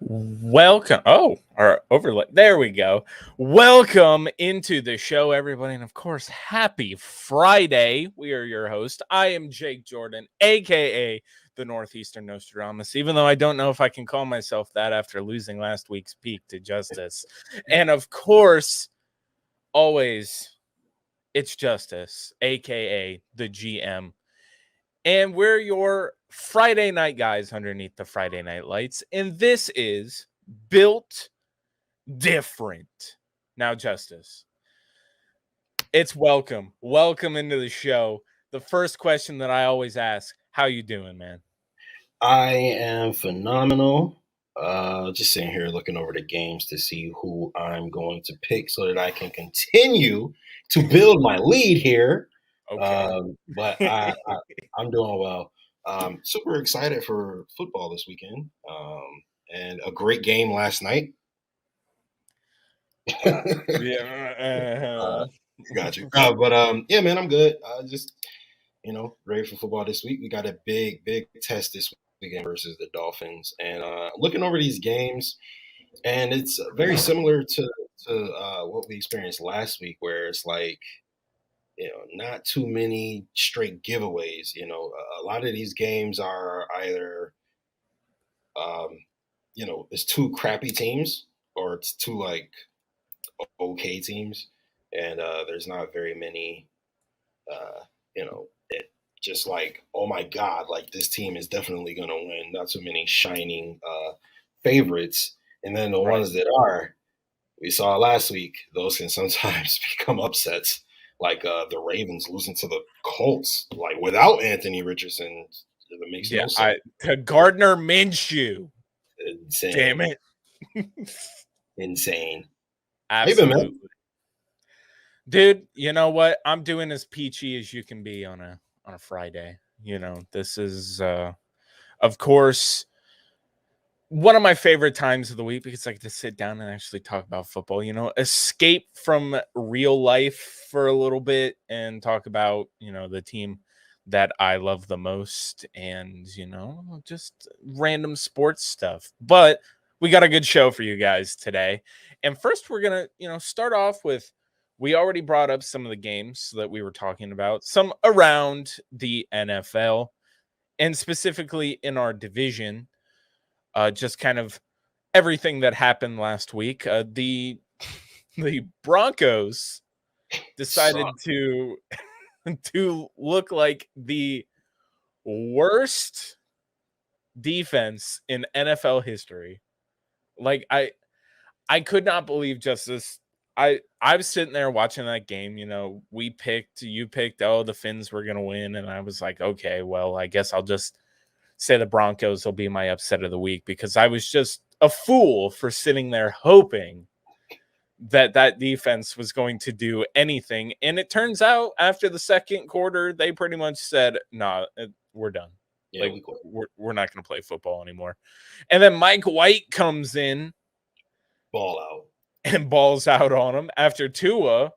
Welcome. Oh, our overlay. There we go. Welcome into the show, everybody. And of course, happy Friday. We are your host. I am Jake Jordan, aka the Northeastern Nostradamus, even though I don't know if I can call myself that after losing last week's peak to Justice. And of course, always it's Justice, aka the GM. And we're your Friday night guys underneath the Friday night lights. And this is Built Different. Now, Justice, it's welcome. Welcome into the show. The first question that I always ask, how you doing, man? I am phenomenal. Just sitting here looking over the games to see who I'm going to pick so that I can continue to build my lead here. Okay. But I'm doing well. Super excited for football this weekend, and a great game last night. Yeah. Got you. Yeah, man, I'm good. Just ready for football this week. We got a big test this weekend versus the Dolphins, and looking over these games, and it's very similar to what we experienced last week, where it's like not too many straight giveaways. A lot of these games are either um, it's two crappy teams or it's two like okay teams, and there's not very many it just like, oh my God, like this team is definitely going to win. Not too many shining favorites. And then the Right. ones that are, we saw last week, those can sometimes become upsets. Like the Ravens losing to the Colts, like without Anthony Richardson. It makes Yeah. no sense. To Gardner Minshew. Damn Insane. it. Insane. How you been, man? Absolutely. Dude, you know what? I'm doing as peachy as you can be on a Friday. This is of course one of my favorite times of the week because I get to sit down and actually talk about football, escape from real life for a little bit and talk about, the team that I love the most and, just random sports stuff. But we got a good show for you guys today. And first, we're going to, start off with we already brought up some of the games that we were talking about, some around the NFL and specifically in our division. Just kind of everything that happened last week. The the Broncos decided Suck. to to look like the worst defense in NFL history. Like I could not believe just this. I was sitting there watching that game. You picked, oh, the Finns were gonna win, and I was like, okay, well, I guess I'll just say the Broncos will be my upset of the week because I was just a fool for sitting there hoping that defense was going to do anything. And it turns out after the second quarter, they pretty much said, nah, we're done. Yeah, Like, we quit. we're not going to play football anymore. And then Mike White comes in Ball out. and balls out on him after Tua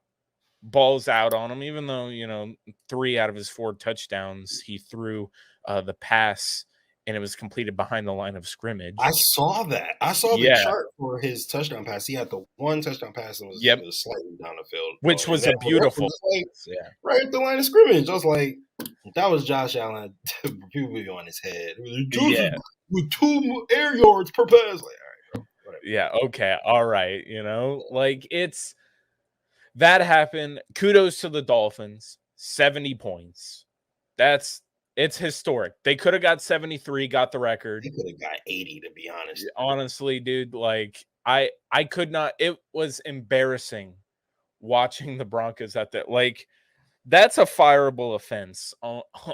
balls out on him, even though, 3 out of his 4 touchdowns, he threw the pass and it was completed behind the line of I scrimmage. saw that. I saw the Yeah. chart for his touchdown pass. He had the one touchdown pass that was, Yep. was slightly down the field, Which and was then a the rest beautiful was like pass. Yeah. right at the line of scrimmage. I was like, that was Josh Allen. People be on his head. Yeah. With 2 air yards per pass. Like, all right, bro, whatever. Yeah. Okay. All right. Like that happened. Kudos to the Dolphins. 70 points. It's historic. They could have got 73, got the record. He could have got 80, to be honest. Honestly, dude, like I could not. It was embarrassing watching the Broncos at that. Like that's a fireable offense,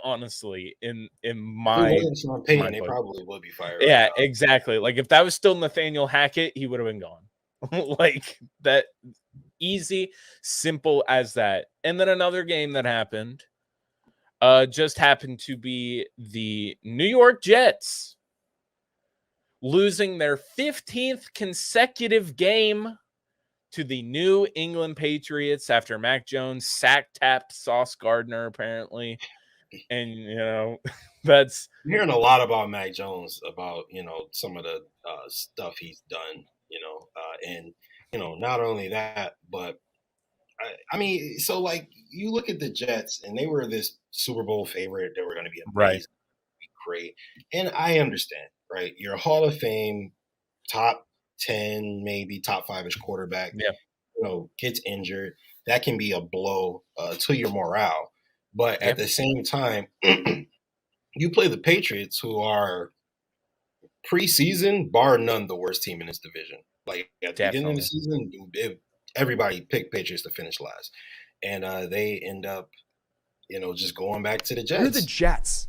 honestly. In If it my wasn't Sean my Payton, they book. probably would be fired right Yeah, now. exactly. Like if that was still Nathaniel Hackett, he would have been gone. Like that, easy, simple as that. And then another game that happened just happened to be the New York Jets losing their 15th consecutive game to the New England Patriots after Mac Jones sack tapped Sauce Gardner, apparently. And, you know, that's I'm hearing a lot about Mac Jones, about some of the stuff he's done, and not only that, but I mean, so like you look at the Jets, and they were this Super Bowl favorite. They were going to be right. amazing, be great, and I understand, right? You're a Hall of Fame, top 10, maybe top 5-ish quarterback. Yeah, Gets injured. That can be a blow to your morale. But yeah, at the same time, you play the Patriots, who are preseason, bar none, the worst team in this division. Like at the beginning of the definitely. season, everybody picked Patriots to finish last, and they end up, just going back to the You're the Jets. Jets.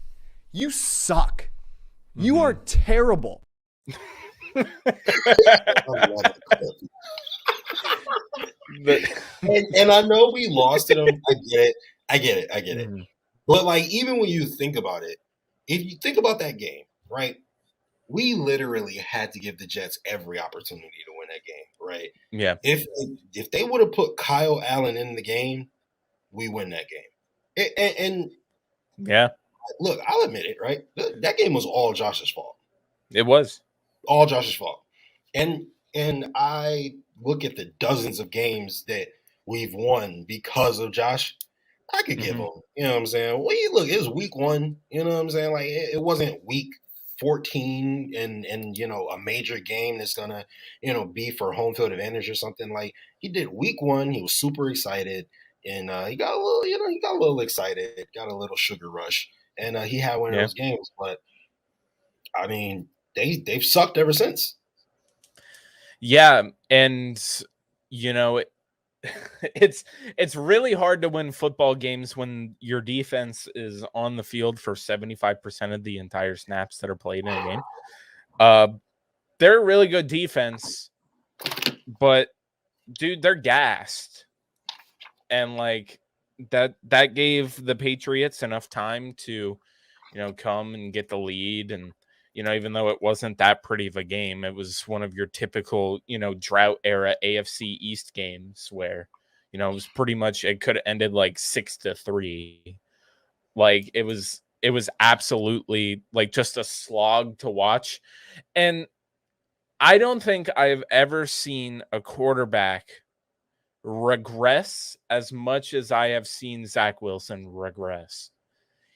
You suck. You Mhm. are terrible. And I know we lost to them. I get it. Mhm. But like, even when you think about it, if you think about that game, right? We literally had to give the Jets every opportunity to win that game, right? Yeah, If they would have put Kyle Allen in the game, we win that game. And yeah, look, I'll admit it, right? That game was all Josh's fault. it was. All Josh's fault. And I look at the dozens of games that we've won because of Josh. I could give Mhm. him, you know what I'm saying? Well, look, it was week 1, you know what I'm saying? Like it wasn't week 14 and a major game that's gonna, be for home field advantage or something. Like he did week 1, he was super excited, and he got a little, he got a little excited, got a little sugar rush, and he had one of Yeah. those games. But I mean, they've sucked ever since. Yeah, and you know, it's really hard to win football games when your defense is on the field for 75% of the entire snaps that are played in a game. Uh, they're a really good defense, but dude, they're gassed. And like that gave the Patriots enough time to, come and get the lead. And, even though it wasn't that pretty of a game, it was one of your typical, drought era AFC East games where, it was pretty much, it could have ended like 6-3. Like it was absolutely like just a slog to watch. And I don't think I've ever seen a quarterback regress as much as I have seen Zach Wilson regress.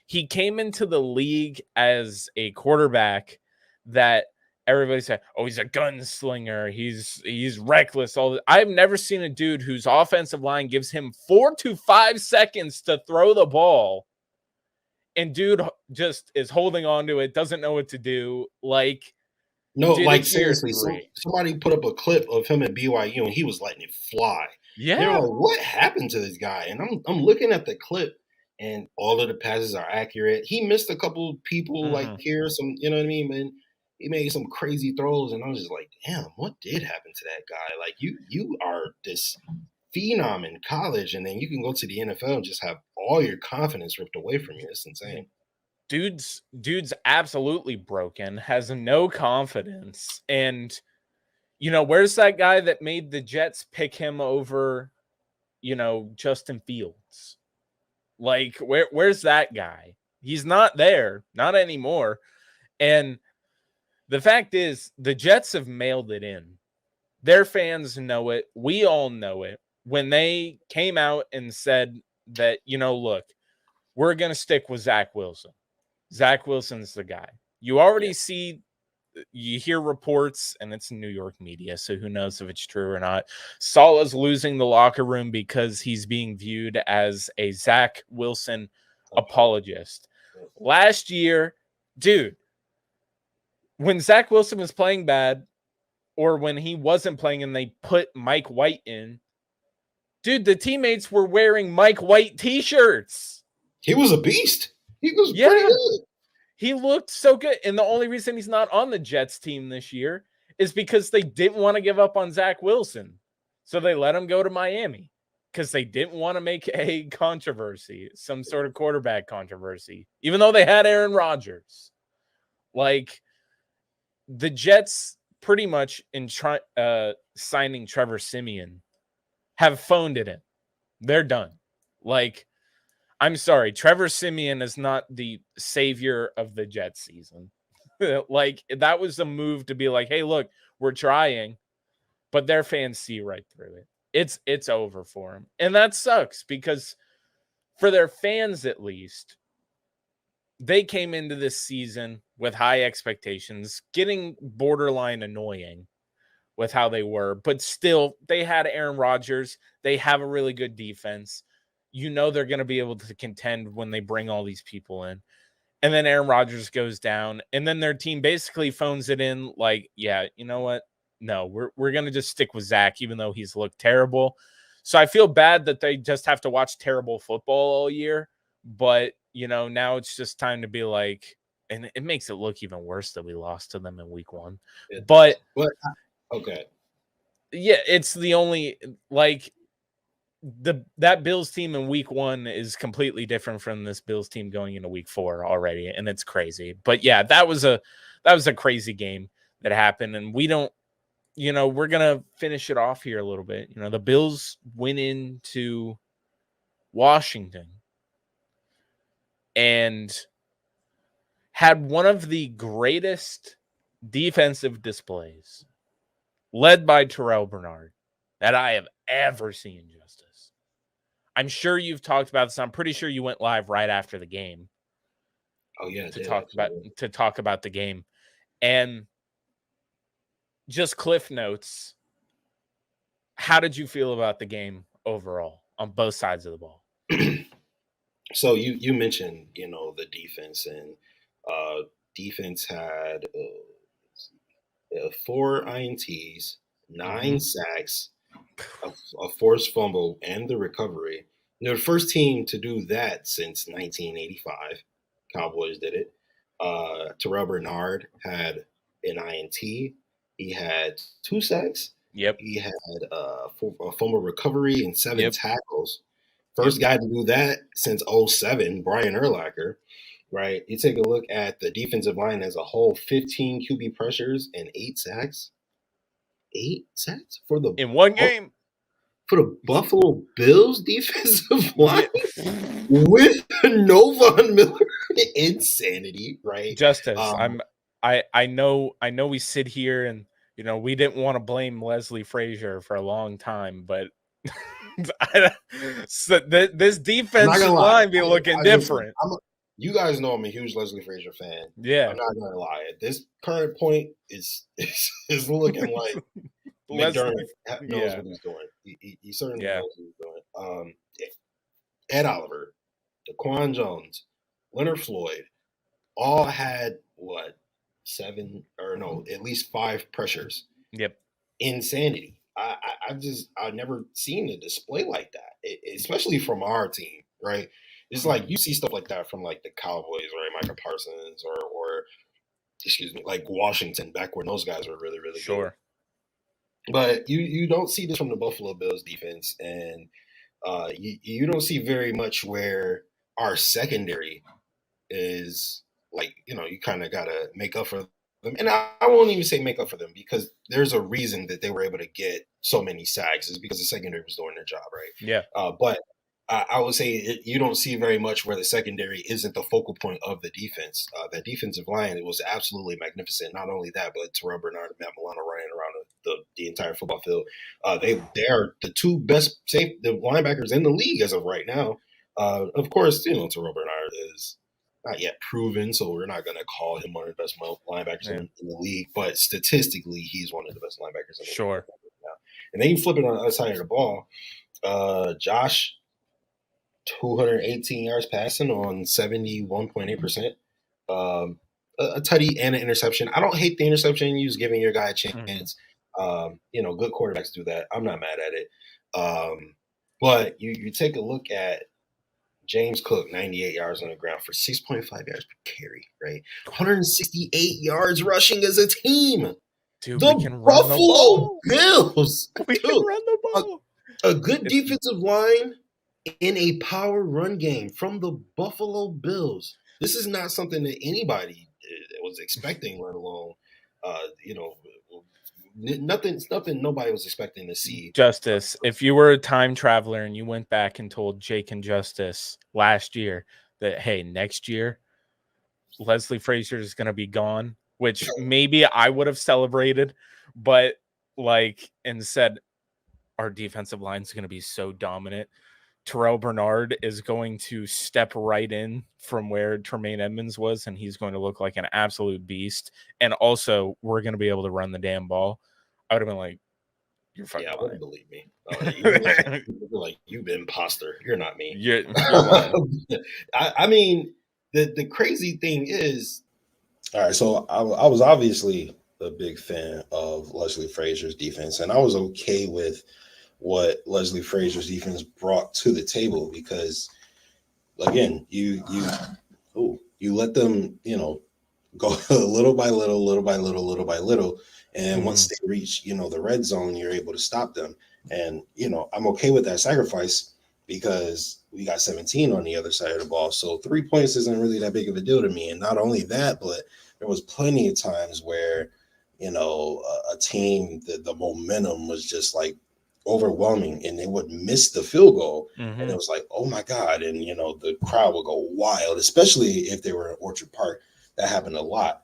He came into the league as a quarterback that everybody said, "Oh, he's a gunslinger. He's reckless." I've never seen a dude whose offensive line gives him 4 to 5 seconds to throw the ball, and dude just is holding on to it, doesn't know what to do. Like, No, dude, like it's year seriously, 3. somebody put up a clip of him at BYU, and he was letting it fly. They were Yeah. like, "What happened to this guy?" And I'm looking at the clip, and all of the passes are accurate. He missed a couple people like Mhm. here, some, you know what I mean, man. He made some crazy throws, and I was just like, "Damn, what did happen to that guy?" Like you are this phenom in college, and then you can go to the NFL and just have all your confidence ripped away from you. It's insane. Dude's absolutely broken, has no confidence. And where's that guy that made the Jets pick him over, Justin Fields? Like, where's that guy? He's not there, not anymore. And the fact is, the Jets have mailed it in. Their fans know it. We all know it. When they came out and said that, look, we're going to stick with Zach Wilson. Zach Wilson's the guy. You already Yeah. see, you hear reports, and it's New York media, so who knows if it's true or not. Salah's losing the locker room because he's being viewed as a Zach Wilson apologist. Last year, dude, when Zach Wilson was playing bad, or when he wasn't playing and they put Mike White in, dude, the teammates were wearing Mike White t-shirts. He was a beast. He was pretty Yeah. good. He looked so good. And the only reason he's not on the Jets team this year is because they didn't want to give up on Zach Wilson. So they let him go to Miami because they didn't want to make a controversy, some sort of quarterback controversy, even though they had Aaron Rodgers. Like, the Jets pretty much in signing Trevor Siemian have phoned it in. They're done. Like, I'm sorry, Trevor Siemian is not the savior of the Jets season. Like, that was a move to be like, hey, look, we're trying, but their fans see right through it. It's over for them. And that sucks because for their fans, at least, they came into this season with high expectations, getting borderline annoying with how they were, but still they had Aaron Rodgers. They have a really good defense. You know, they're going to be able to contend when they bring all these people in. And then Aaron Rodgers goes down, and then their team basically phones it in like, yeah, you know what? No, we're going to just stick with Zach, even though he's looked terrible. So I feel bad that they just have to watch terrible football all year. But, you know, now it's just time to be like, and it makes it look even worse that we lost to them in week 1. But okay. Yeah, it's the only, like, that Bills team in week 1 is completely different from this Bills team going into week 4 already, and it's crazy. But yeah, that was a crazy game that happened, and we don't, you know, we're gonna finish it off here a little bit. You know, the Bills went into Washington and had one of the greatest defensive displays, led by Terrell Bernard, that I have ever seen, Justice. I'm sure you've talked about this. I'm pretty sure you went live right after the game. Oh yeah, to talk about the game. And just cliff notes. How did you feel about the game overall on both sides of the ball? So you mentioned, you know, the defense, and defense had 4 INTs, 9 sacks, a forced fumble, and the recovery. They're the first team to do that since 1985. Cowboys did it. Terrell Bernard had an INT. He had 2 sacks. Yep. He had a fumble recovery and 7 tackles. First guy to do that since 2007, Brian Urlacher, right? You take a look at the defensive line as a whole, 15 QB pressures and 8 sacks. 8 sacks for the in one game for the Buffalo Bills defensive line with no Von Miller. Insanity, right? Justice. I know we sit here and, you know, we didn't want to blame Leslie Frazier for a long time, but so this defensive line be looking different. You guys know I'm a huge Leslie Frazier fan. Yeah, I'm not gonna lie. At this current point, is looking like McDermott knows what he's doing. He certainly knows what he's doing. Ed Oliver, Daquan Jones, Leonard Floyd, all had at least 5 pressures. Yep, insanity. I've never seen a display like that, especially from our team, right? It's like you see stuff like that from like the Cowboys, right? Micah Parsons or excuse me, like Washington back when those guys were really, really good. But you don't see this from the Buffalo Bills defense, and you don't see very much where our secondary is like, you know, you kind of got to make up for them. And I won't even say make up for them, because there's a reason that they were able to get so many sacks, is because the secondary was doing their job, right? Yeah. But I would say you don't see very much where the secondary isn't the focal point of the defense. That defensive line, it was absolutely magnificent. Not only that, but Terrell Bernard and Matt Milano running around the entire football field. They are the 2 best the linebackers in the league as of right now. Of course, you know, Terrell Bernard is not yet proven, so we're not going to call him one of the best linebackers in the league. But statistically, he's one of the best linebackers in the league. And then you flip it on the other side of the ball. Josh, 218 yards passing on 71.8%. A tutty and an interception. I don't hate the interception. You just giving your guy a chance. You know, good quarterbacks do that. I'm not mad at it. But you take a look at James Cook, 98 yards on the ground for 6.5 yards per carry, right? 168 yards rushing as a team. Dude, the we can Buffalo Bills. We can run the ball. A good defensive line in a power run game from the Buffalo Bills. This is not something that anybody was expecting, let alone, you know, nothing nobody was expecting to see. Justice, if you were a time traveler and you went back and told Jake and Justus last year that, hey, next year Leslie Frazier is going to be gone, which maybe I would have celebrated, but like, and said our defensive line is going to be so dominant. Terrell Bernard is going to step right in from where Tremaine Edmonds was, and he's going to look like an absolute beast. And also, we're going to be able to run the damn ball. I would have been like, you're fucking I lying. wouldn't believe me. You're like, you imposter. You're not me. You're lying. I mean, the crazy thing is, all right. So I was obviously a big fan of Leslie Frazier's defense, and I was okay with what Leslie Frazier's defense brought to the table because, again, you let them, go little by little, and once they reach, the red zone, you're able to stop them. And I'm okay with that sacrifice because we got 17 on the other side of the ball, so 3 points isn't really that big of a deal to me. And not only that, but there was plenty of times where a team, the momentum was just like overwhelming and they would miss the field goal, and it was like, oh my god, and the crowd would go wild, especially if they were in Orchard Park. That happened a lot.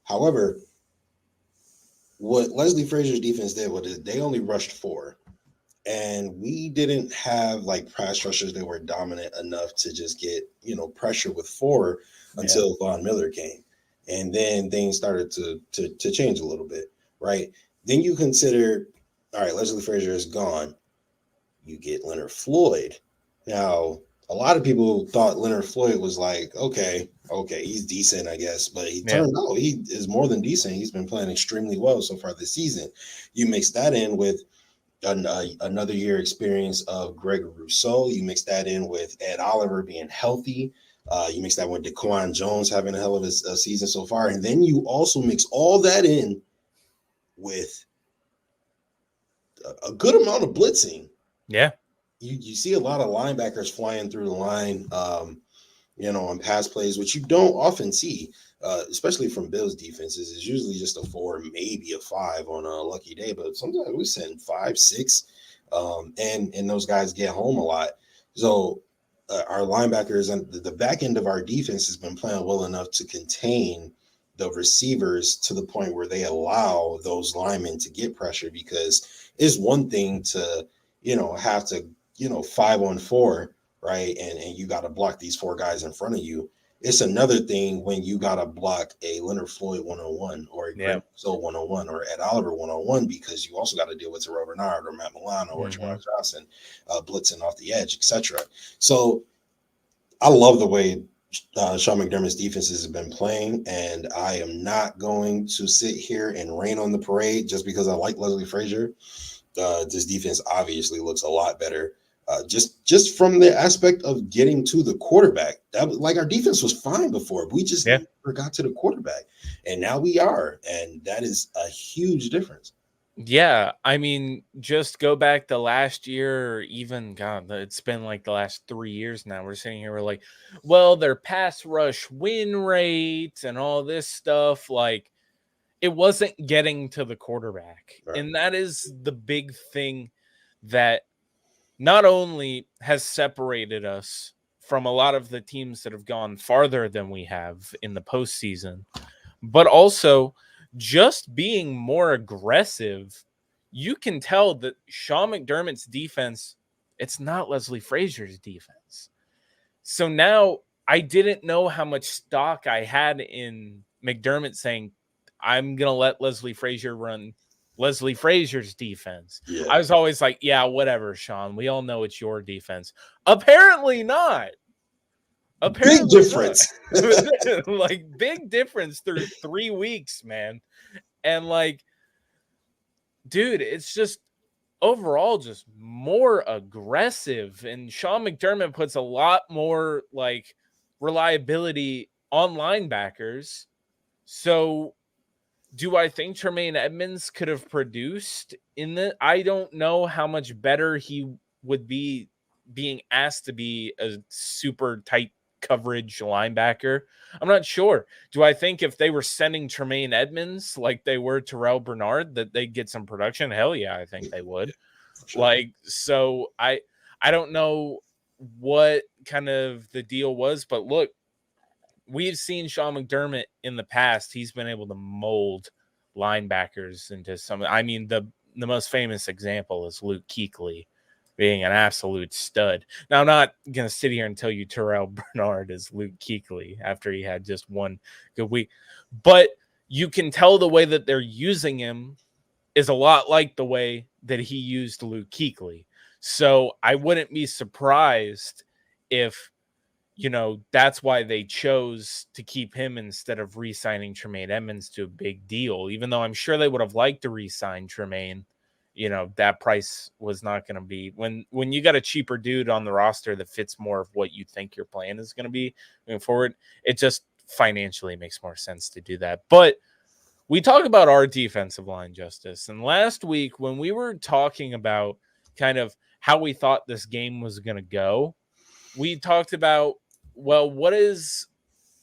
However, what Leslie Frazier's defense did was they only rushed 4, and we didn't have like pass rushers that were dominant enough to just get pressure with 4 until Von Miller came, and then things started to change a little bit, right? Then you consider, all right, Leslie Frazier is gone. You get Leonard Floyd. Now, a lot of people thought Leonard Floyd was like, okay, he's decent, I guess. But he turned out he is more than decent. He's been playing extremely well so far this season. You mix that in with another year experience of Greg Rousseau. You mix that in with Ed Oliver being healthy. You mix that with DeQuan Jones having a hell of a season so far. And then you also mix all that in with a good amount of blitzing. Yeah. You see a lot of linebackers flying through the line, on pass plays, which you don't often see, especially from Bills defenses. It's usually just a 4, maybe a 5 on a lucky day, but sometimes we send 5, 6, and those guys get home a lot. So our linebackers and the back end of our defense has been playing well enough to contain the receivers to the point where they allow those linemen to get pressure, because it's one thing to, have to, 5-on-4, right? And you got to block these 4 guys in front of you. It's another thing when you got to block a Leonard Floyd 1-on-1 or a Greg Rousseau 1-on-1 or Ed Oliver 1-on-1, because you also got to deal with Terrell Bernard or Matt Milano or Jamal Johnson blitzing off the edge, etc. So I love the way Sean McDermott's defenses have been playing, and I am not going to sit here and rain on the parade just because I like Leslie Frazier. This defense obviously looks a lot better, just from the aspect of getting to the quarterback. That was like, our defense was fine before, we just never got to the quarterback, and now we are, and that is a huge difference. Yeah, I mean, just go back to last year, or even, God, it's been like the last 3 years now. We're sitting here, we're like, well, their pass rush win rate and all this stuff, like, it wasn't getting to the quarterback. Right. And that is the big thing that not only has separated us from a lot of the teams that have gone farther than we have in the postseason, but also just being more aggressive. You can tell that Sean McDermott's defense, it's not Leslie Frazier's defense. So now I didn't know how much stock I had in McDermott saying, I'm going to let Leslie Frazier run Leslie Frazier's defense. Yeah. I was always like, yeah, whatever, Sean. We all know it's your defense. Apparently not. Big difference. Like, big difference through 3 weeks, man. And like, dude, it's just overall just more aggressive. And Sean McDermott puts a lot more like reliability on linebackers. So do I think Tremaine Edmonds could have produced in the? I don't know how much better he would be being asked to be a super tight coverage linebacker? I'm not sure. Do I think if they were sending Tremaine Edmonds like they were Terrell Bernard that they'd get some production? Hell yeah, I think they would. Sure. Like, so I don't know what kind of the deal was, but look, we've seen Sean McDermott in the past. He's been able to mold linebackers into some. I mean, the most famous example is Luke Kuechly being an absolute stud. Now, I'm not going to sit here and tell you Terrell Bernard is Luke Kuechly after he had just one good week, but you can tell the way that they're using him is a lot like the way that he used Luke Kuechly. So I wouldn't be surprised if, you know, that's why they chose to keep him instead of re-signing Tremaine Edmonds to a big deal, even though I'm sure they would have liked to re-sign Tremaine. You know, that price was not going to be when you got a cheaper dude on the roster that fits more of what you think your plan is going to be moving forward. It just financially makes more sense to do that. But we talk about our defensive line, Justice. And last week when we were talking about kind of how we thought this game was going to go, we talked about, well, what is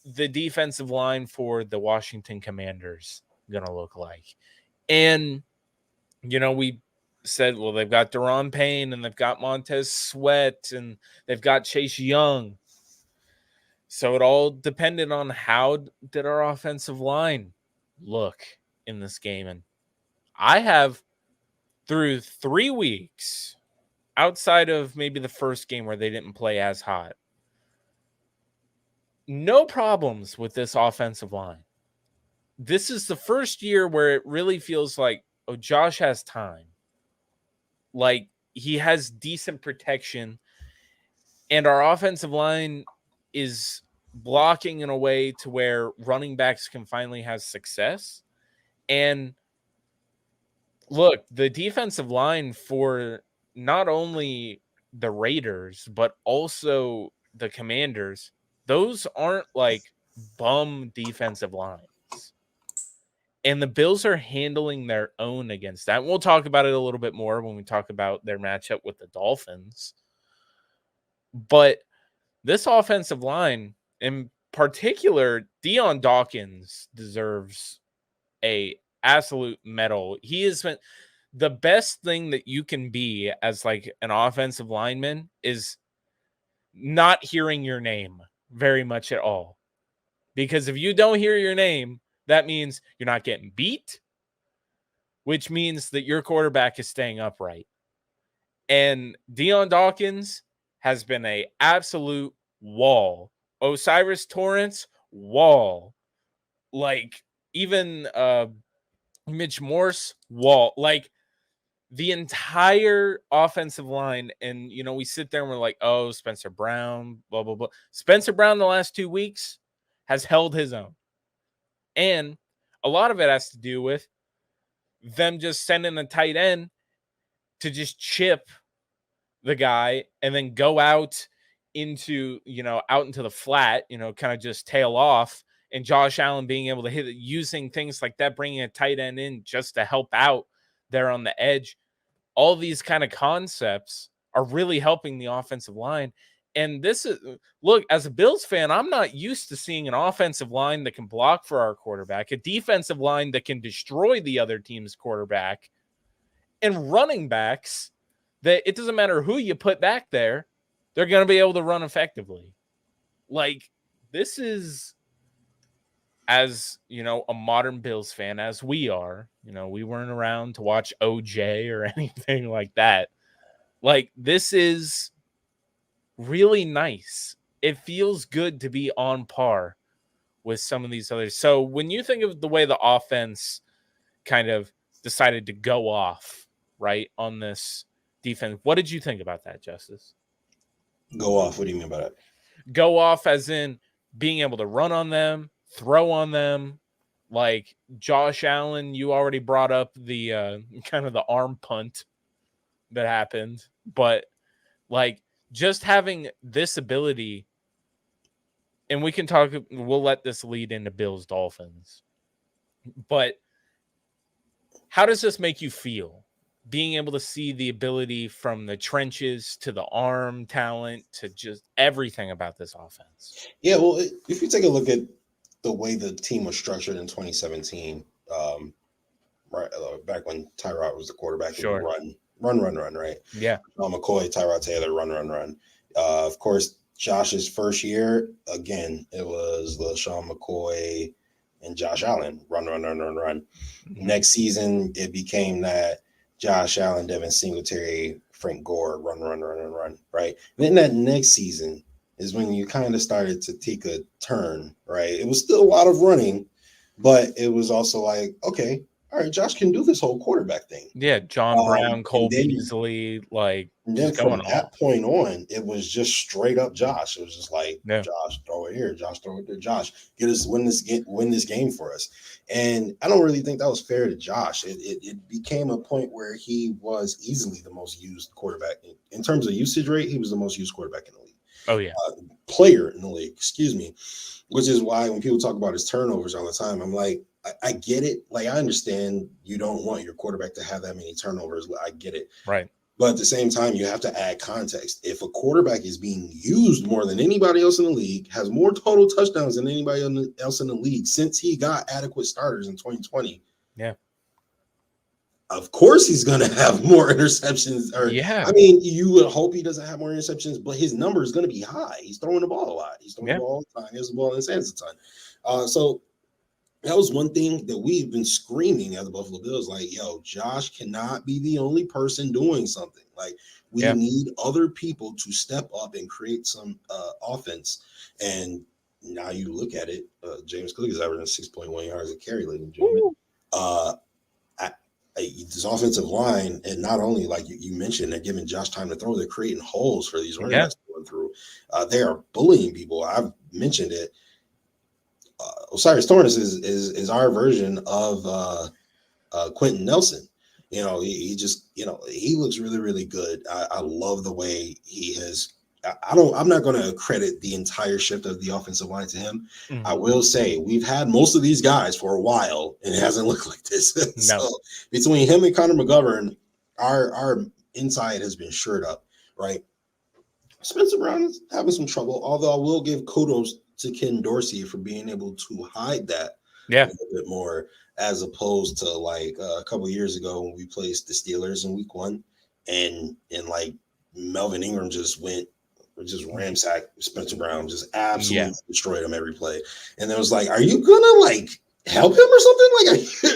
the defensive line for the Washington Commanders going to look like? And, you know, we said, well, they've got Daron Payne and they've got Montez Sweat and they've got Chase Young. So it all depended on how did our offensive line look in this game. And I have, through 3 weeks, outside of maybe the first game where they didn't play as hot, no problems with this offensive line. This is the first year where it really feels like, oh, Josh has time. Like, he has decent protection, and our offensive line is blocking in a way to where running backs can finally have success. And look, the defensive line for not only the Raiders, but also the Commanders, those aren't like bum defensive lines. And the Bills are handling their own against that. We'll talk about it a little bit more when we talk about their matchup with the Dolphins. But this offensive line, in particular, Dion Dawkins deserves a absolute medal. He has been the best thing that you can be as like an offensive lineman is not hearing your name very much at all. Because if you don't hear your name, that means you're not getting beat, which means that your quarterback is staying upright. And Dion Dawkins has been an absolute wall. Osiris Torrance, wall. Like, even Mitch Morse, wall. Like, the entire offensive line, and, you know, we sit there and we're like, oh, Spencer Brown, blah, blah, blah. Spencer Brown the last 2 weeks has held his own. And a lot of it has to do with them just sending a tight end to just chip the guy and then go out into, you know, out into the flat, you know, kind of just tail off. And Josh Allen being able to hit it, using things like that, bringing a tight end in just to help out there on the edge. All these kind of concepts are really helping the offensive line. And this is, look, as a Bills fan, I'm not used to seeing an offensive line that can block for our quarterback, a defensive line that can destroy the other team's quarterback, and running backs that it doesn't matter who you put back there, they're going to be able to run effectively. Like, this is, as, you know, a modern Bills fan, as we are, you know, we weren't around to watch OJ or anything like that. Like, this is really nice. It feels good to be on par with some of these others. So when you think of the way the offense kind of decided to go off, right, on this defense, what did you think about that, Justice? Go off. What do you mean by that? Go off as in being able to run on them, throw on them. Like Josh Allen, you already brought up the kind of the arm punt that happened, but like just having this ability, and we can talk, we'll let this lead into Bills Dolphins, but how does this make you feel? being able to see the ability from the trenches to the arm talent to just everything about this offense. Yeah, well, if you take a look at the way the team was structured in 2017, right, back when Tyrod was the quarterback, Sure. and run, right? Yeah. McCoy, Tyrod Taylor, run. Of course, Josh's first year, again, it was LaShawn McCoy and Josh Allen, run. Mm-hmm. Next season, it became that Josh Allen, Devin Singletary, Frank Gore, run, right? And then that next season is when you kind of started to take a turn, right? It was still a lot of running, but it was also like, okay, all right, Josh can do this whole quarterback thing. Yeah, John Brown, Cole then, Beasley, like and then just from going that off. point on, it was just straight up Josh. It was just like, Yeah. Josh, throw it here, Josh, throw it there, Josh, win this game for us. And I don't really think that was fair to Josh. It became a point where he was easily the most used quarterback in terms of usage rate. He was the most used quarterback in the league. Oh yeah, player in the league, excuse me, which is why when people talk about his turnovers all the time, I'm like, I get it. Like, I understand you don't want your quarterback to have that many turnovers. I get it. right. But at the same time, you have to add context. If a quarterback is being used more than anybody else in the league, has more total touchdowns than anybody else in the league since he got adequate starters in 2020, yeah, of course he's going to have more interceptions. Or yeah, I mean, you would hope he doesn't have more interceptions, but his number is going to be high. He's throwing the ball a lot. He's throwing the ball all the time. He has the ball in his hands a ton. So that was one thing that we've been screaming at the Buffalo Bills, like, yo, Josh cannot be the only person doing something. Like, we need other people to step up and create some offense. And now you look at it, James Cook is averaging 6.1 yards a carry, ladies and gentlemen. This offensive line, and not only, like you mentioned, they're giving Josh time to throw, they're creating holes for these running backs going through. They are bullying people. I've mentioned it. Osiris Torrance is our version of Quentin Nelson. You know, he just, you know, he looks really, really good. I love the way he has. I'm not going to credit the entire shift of the offensive line to him. Mm-hmm. I will say we've had most of these guys for a while, and it hasn't looked like this. No. So between him and Connor McGovern, our inside has been shored up, right? Spencer Brown is having some trouble, although I will give kudos to Ken Dorsey for being able to hide that a little bit more, as opposed to like a couple of years ago when we placed the Steelers in week 1 and like Melvin Ingram just ransacked Spencer Brown, just absolutely destroyed him every play. And it was like, are you gonna like help him or something? Like,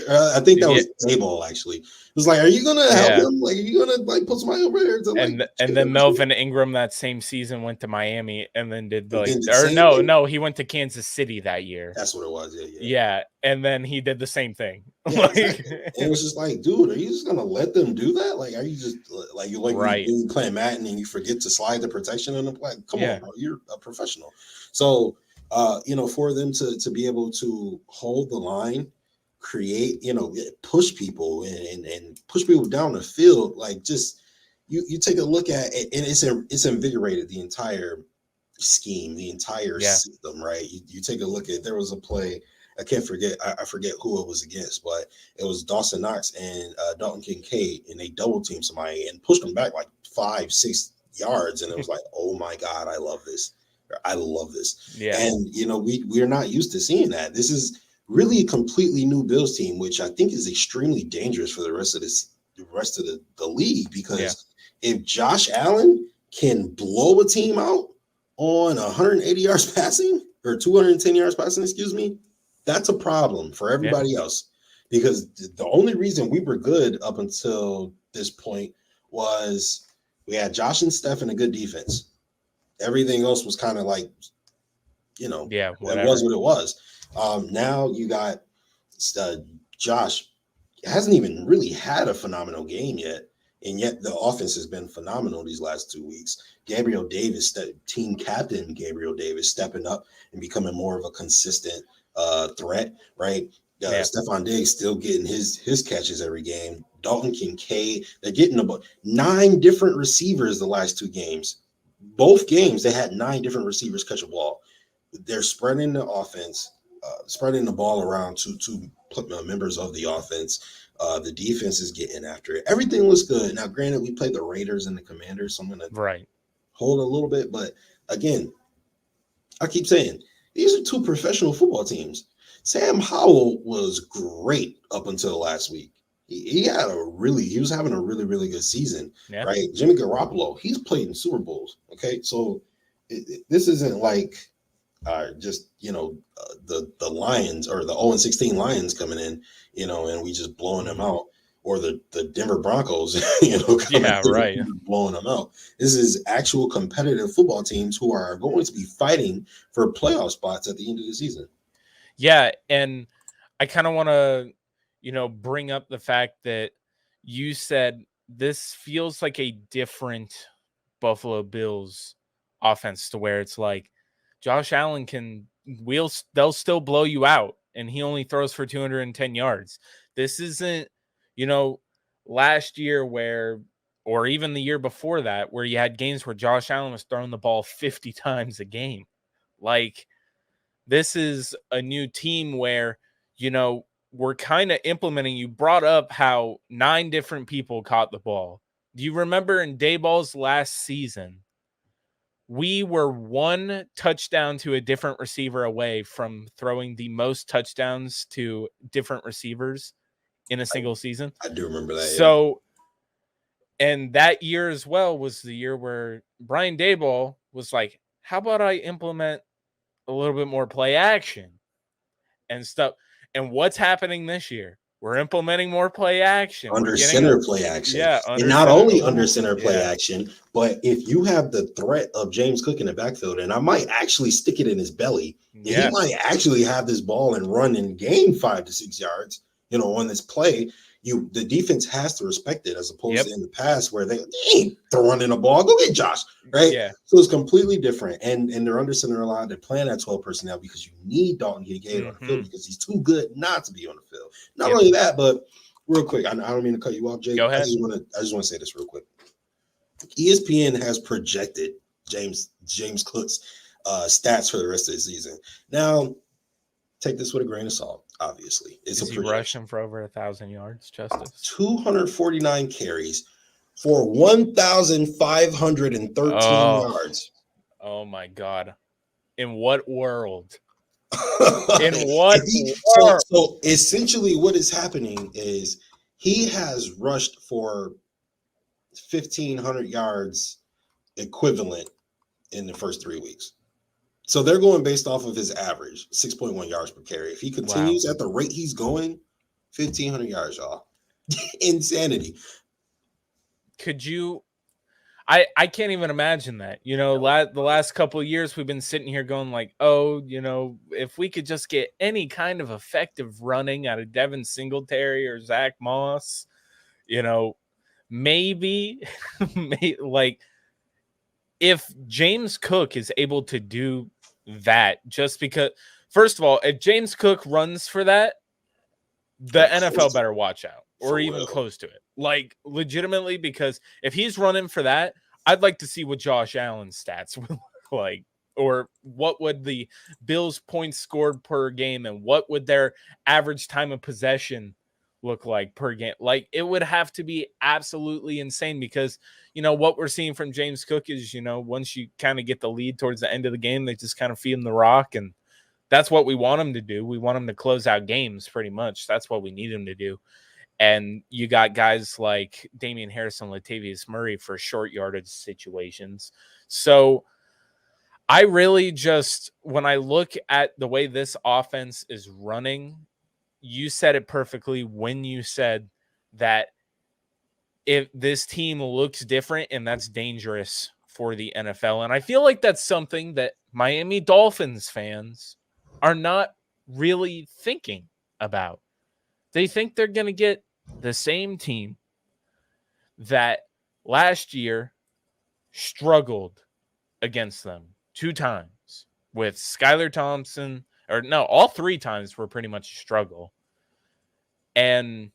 I think that was Table actually. It was like, are you gonna help him? Like, are you gonna like put somebody over here to like? And then Melvin Ingram that same season went to Miami and then did like, he went to Kansas City that year. That's what it was. Yeah, and then he did the same thing. Yeah, exactly. And it was just like, dude, are you just gonna let them do that? Like, are you just like you playing Madden and you forget to slide the protection in the play? Come on, bro, you're a professional. So, you know, for them to be able to hold the line, create, you know, push people and push people down the field, like just you take a look at it, and it's invigorated the entire scheme, the entire system, right? You take a look at, there was a play. I forget who it was against, but it was Dawson Knox and Dalton Kincaid, and they double teamed somebody and pushed them back like 5-6 yards, and it was like, oh my God, I love this. Yeah. And you know, we're not used to seeing that. This is really a completely new Bills team, which I think is extremely dangerous for the rest of the league, because if Josh Allen can blow a team out on 180 yards passing or 210 yards passing, excuse me, that's a problem for everybody else, because the only reason we were good up until this point was we had Josh and Steph and a good defense. Everything else was kind of like, you know, it was what it was. Now you got Josh hasn't even really had a phenomenal game yet, and yet the offense has been phenomenal these last 2 weeks. Gabriel Davis, team captain Gabriel Davis, stepping up and becoming more of a consistent threat, right? Stephon Diggs still getting his catches every game. Dalton Kincaid, they're getting about 9 different receivers the last 2 games. Both games, they had 9 different receivers catch a ball. They're spreading the offense, spreading the ball around to members of the offense. The defense is getting after it. Everything looks good. Now, granted, we played the Raiders and the Commanders, so I'm going to hold a little bit. But again, I keep saying, these are two professional football teams. Sam Howell was great up until last week. He was having a really, really good season, right? Jimmy Garoppolo, he's played in Super Bowls. Okay. So this isn't like the Lions or the 0-16 Lions coming in, and we just blowing them out, or the Denver Broncos, blowing them out. This is actual competitive football teams who are going to be fighting for playoff spots at the end of the season. Yeah, and I kind of want to, bring up the fact that you said this feels like a different Buffalo Bills offense, to where it's like Josh Allen they'll still blow you out, and he only throws for 210 yards. This isn't, last year or even the year before that, where you had games where Josh Allen was throwing the ball 50 times a game. Like, this is a new team where, we're kind of implementing. You brought up how 9 different people caught the ball. Do you remember in Dayball's last season, we were 1 touchdown to a different receiver away from throwing the most touchdowns to different receivers in a single season? I do remember that. So, and that year as well was the year where Brian Daboll was like, how about I implement a little bit more play action and stuff? And what's happening this year? We're implementing more play action. Under center play action. Yeah. And not only under center play action, but if you have the threat of James Cook in the backfield, and I might actually stick it in his belly, and he might actually have this ball and run and gain 5 to 6 yards, on this play, the defense has to respect it, as opposed to in the past where they ain't throwing in a ball. Go get Josh, right? Yeah. So it's completely different. And they're under center a lot. They're playing at 12 personnel because you need Dalton Kincaid on the field, because he's too good not to be on the field. Not only that, but real quick, I don't mean to cut you off, Jake. Go ahead. I just want to say this real quick. ESPN has projected James Cook's stats for the rest of the season. Now, take this with a grain of salt. Obviously, is he rushing for over 1,000 yards, Justus? 249 carries for 1,513 yards. Oh my God! In what world? In what world? So essentially, what is happening is he has rushed for 1,500 yards equivalent in the first 3 weeks. So they're going based off of his average, 6.1 yards per carry. If he continues at the rate he's going, 1,500 yards, y'all. Insanity. Could you? I can't even imagine that. The last couple of years we've been sitting here going like, if we could just get any kind of effective running out of Devin Singletary or Zach Moss, maybe like if James Cook is able to do that, just because, first of all, if James Cook runs for that, the NFL better watch out, or even close to it. Like, legitimately, because if he's running for that, I'd like to see what Josh Allen's stats would look like, or what would the Bills' points scored per game, and what would their average time of possession look like per game. Like, it would have to be absolutely insane, because what we're seeing from James Cook is, once you kind of get the lead towards the end of the game, they just kind of feed him the rock, and that's what we want him to do. We want him to close out games, pretty much. That's what we need him to do. And you got guys like Damian Harris and Latavius Murray for short yardage situations. So I really just, when I look at the way this offense is running, you said it perfectly when you said that if this team looks different, and that's dangerous for the NFL. And I feel like that's something that Miami Dolphins fans are not really thinking about. They think they're going to get the same team that last year struggled against them 2 times with Skylar Thompson, or no, all 3 times were pretty much a struggle. And,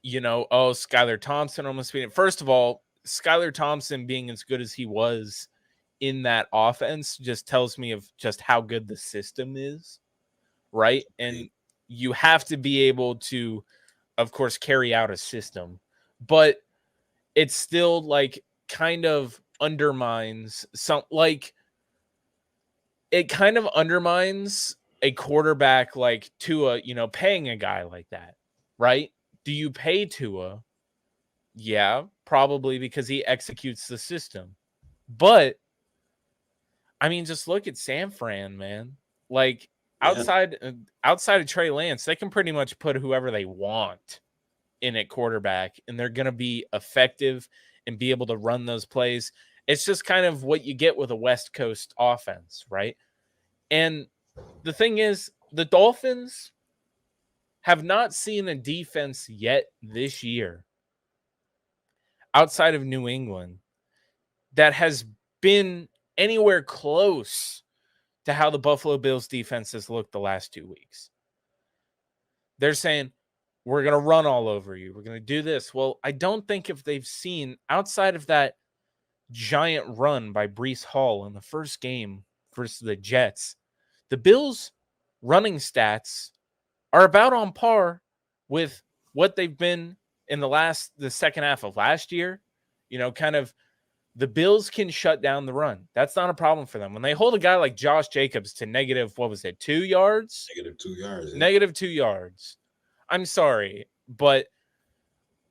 Skylar Thompson almost beat it. First of all, Skylar Thompson being as good as he was in that offense just tells me of just how good the system is, right? And you have to be able to of course, carry out a system, but it's still like kind of undermines it kind of undermines a quarterback like Tua, paying a guy like that, right? Do you pay Tua? Yeah, probably because he executes the system. But I mean, just look at San Fran, man. Like Yeah. outside of Trey Lance, they can pretty much put whoever they want in at quarterback, and they're going to be effective and be able to run those plays. It's just kind of what you get with a West Coast offense, right? And the thing is, the Dolphins have not seen a defense yet this year outside of New England that has been anywhere close to how the Buffalo Bills defense has looked the last 2 weeks. They're saying, we're going to run all over you. We're going to do this. Well, I don't think if they've seen outside of that giant run by Breece Hall in the first game versus the Jets, the Bills' running stats are about on par with what they've been in the second half of last year. Kind of the Bills can shut down the run. That's not a problem for them. When they hold a guy like Josh Jacobs to negative, what was it, 2 yards? Negative 2 yards. Yeah. Negative 2 yards. I'm sorry, but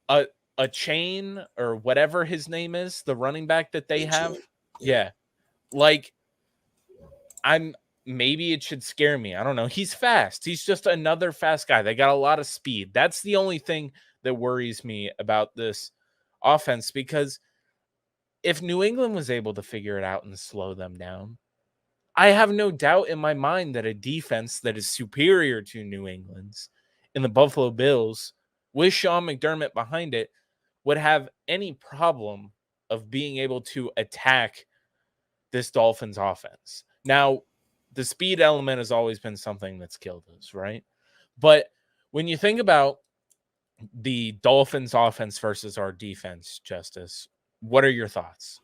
a chain or whatever his name is, the running back that they have, yeah. Like maybe it should scare me. I don't know. He's fast. He's just another fast guy. They got a lot of speed. That's the only thing that worries me about this offense, because if New England was able to figure it out and slow them down, I have no doubt in my mind that a defense that is superior to New England's in the Buffalo Bills with Sean McDermott behind it would have any problem of being able to attack this Dolphins offense. Now, the speed element has always been something that's killed us, right? But when you think about the Dolphins offense versus our defense, Justus, what are your thoughts?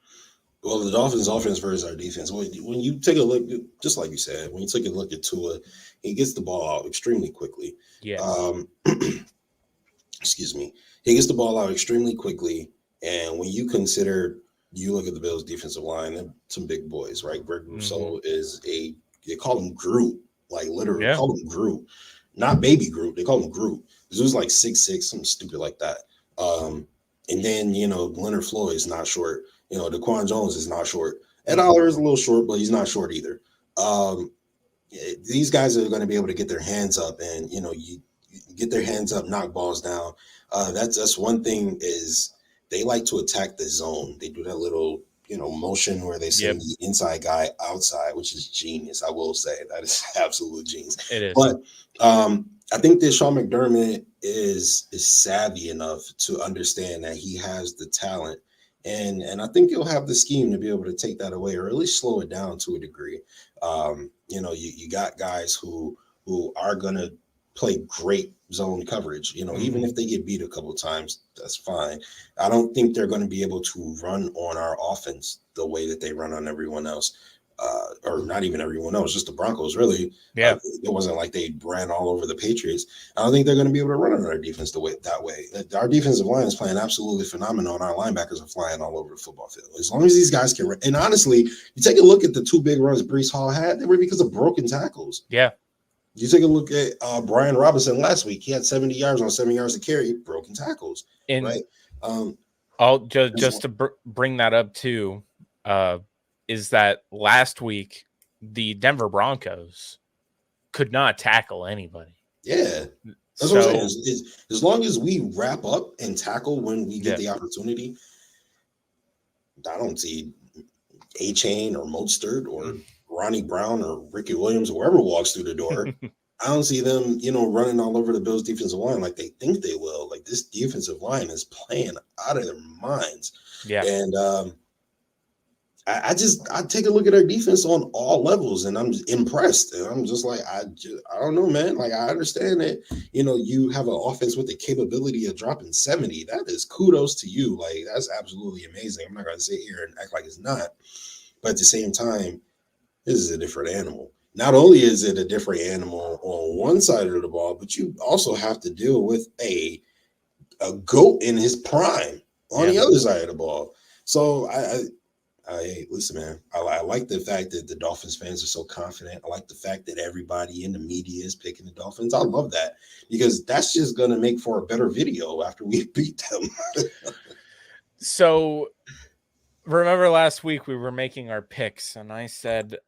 Well, the Dolphins offense versus our defense. When you take a look, just like you said, when you take a look at Tua, he gets the ball out extremely quickly. Yeah. Excuse me. He gets the ball out extremely quickly. And when you look at the Bills defensive line, they're some big boys, right? Greg Rousseau is they call him Groot, like literally call him Groot. Not baby Groot. They call him Groot. This was like 6'6", something stupid like that. And then, Leonard Floyd is not short. DaQuan Jones is not short. Ed Oliver is a little short, but he's not short either. These guys are going to be able to get their hands up and, you get their hands up, knock balls down. That's one thing is they like to attack the zone. They do that little, motion where they send the inside guy outside, which is genius. I will say that is absolute genius. It is. But I think that Sean McDermott is savvy enough to understand that he has the talent. And I think he'll have the scheme to be able to take that away or at least slow it down to a degree. You got guys who are going to play great zone coverage. Even if they get beat a couple of times, that's fine. I don't think they're going to be able to run on our offense the way that they run on everyone else. Or not even everyone else, just the Broncos, really. Yeah. It wasn't like they ran all over the Patriots. I don't think they're going to be able to run on our defense that way. Our defensive line is playing absolutely phenomenal, and our linebackers are flying all over the football field. As long as these guys can run. And honestly, you take a look at the 2 big runs Breece Hall had, they were because of broken tackles. Yeah. You take a look at Brian Robinson last week. He had 70 yards on 7 yards to carry, broken tackles. And right? I'll just to bring that up too, is that last week the Denver Broncos could not tackle anybody. Yeah. That's what I'm saying. As long as we wrap up and tackle when we get the opportunity, I don't see A-Chain or Mostert or Ronnie Brown or Ricky Williams or whoever walks through the door. I don't see them, running all over the Bills defensive line like they think they will. Like, this defensive line is playing out of their minds. Yeah. And I take a look at our defense on all levels, and I'm impressed. And I'm just like, I don't know, man. Like, I understand that, you have an offense with the capability of dropping 70. That is kudos to you. Like, that's absolutely amazing. I'm not going to sit here and act like it's not. But at the same time, this is a different animal. Not only is it a different animal on one side of the ball, but you also have to deal with a GOAT in his prime on the Yeah. other side of the ball. So I listen, man. I like the fact that the Dolphins fans are so confident. I like the fact that everybody in the media is picking the Dolphins. I love that because that's just gonna make for a better video after we beat them. So remember last week we were making our picks, and I said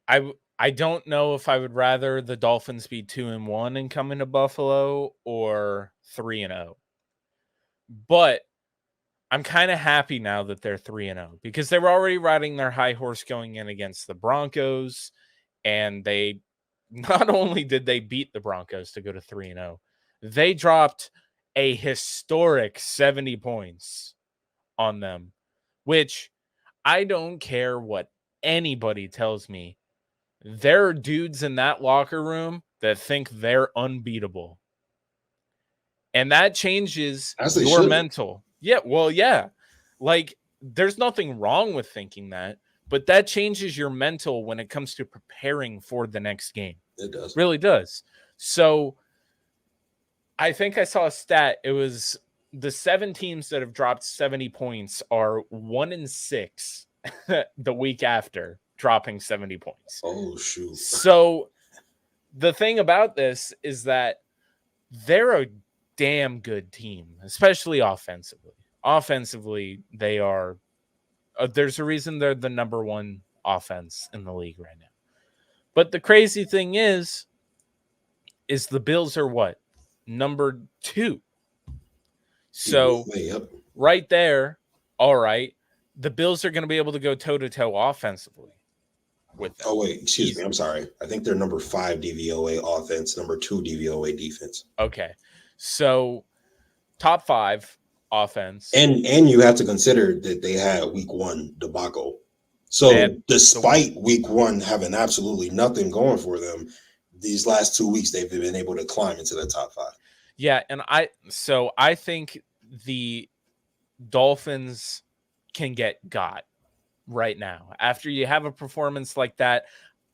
I don't know if I would rather the Dolphins be 2-1 and come into Buffalo or 3-0. But I'm kind of happy now that they're 3-0 because they were already riding their high horse going in against the Broncos, and they not only did they beat the Broncos to go to 3-0, they dropped a historic 70 points on them, which I don't care what anybody tells me. There are dudes in that locker room that think they're unbeatable. And that changes As they your should. mental. Yeah, well, yeah. Like, there's nothing wrong with thinking that, but that changes your mental when it comes to preparing for the next game. It does. Really does. So I think I saw a stat. It was the 7 teams that have dropped 70 points are 1-6 the week after dropping 70 points. Oh, shoot. So the thing about this is that they're a damn good team, especially offensively. Offensively, they are there's a reason they're the number 1 offense in the league right now. But the crazy thing is the Bills are what? Number 2. So Yep. right there, all right, the Bills are going to be able to go toe-to-toe offensively with them. Oh, wait, excuse me. I'm sorry. I think they're number 5 DVOA offense, number 2 DVOA defense. Okay. So top 5 offense. And you have to consider that they had week 1 debacle. So despite week 1 having absolutely nothing going for them, these last 2 weeks they've been able to climb into the top 5. Yeah, and I think the Dolphins can get got right now. After you have a performance like that,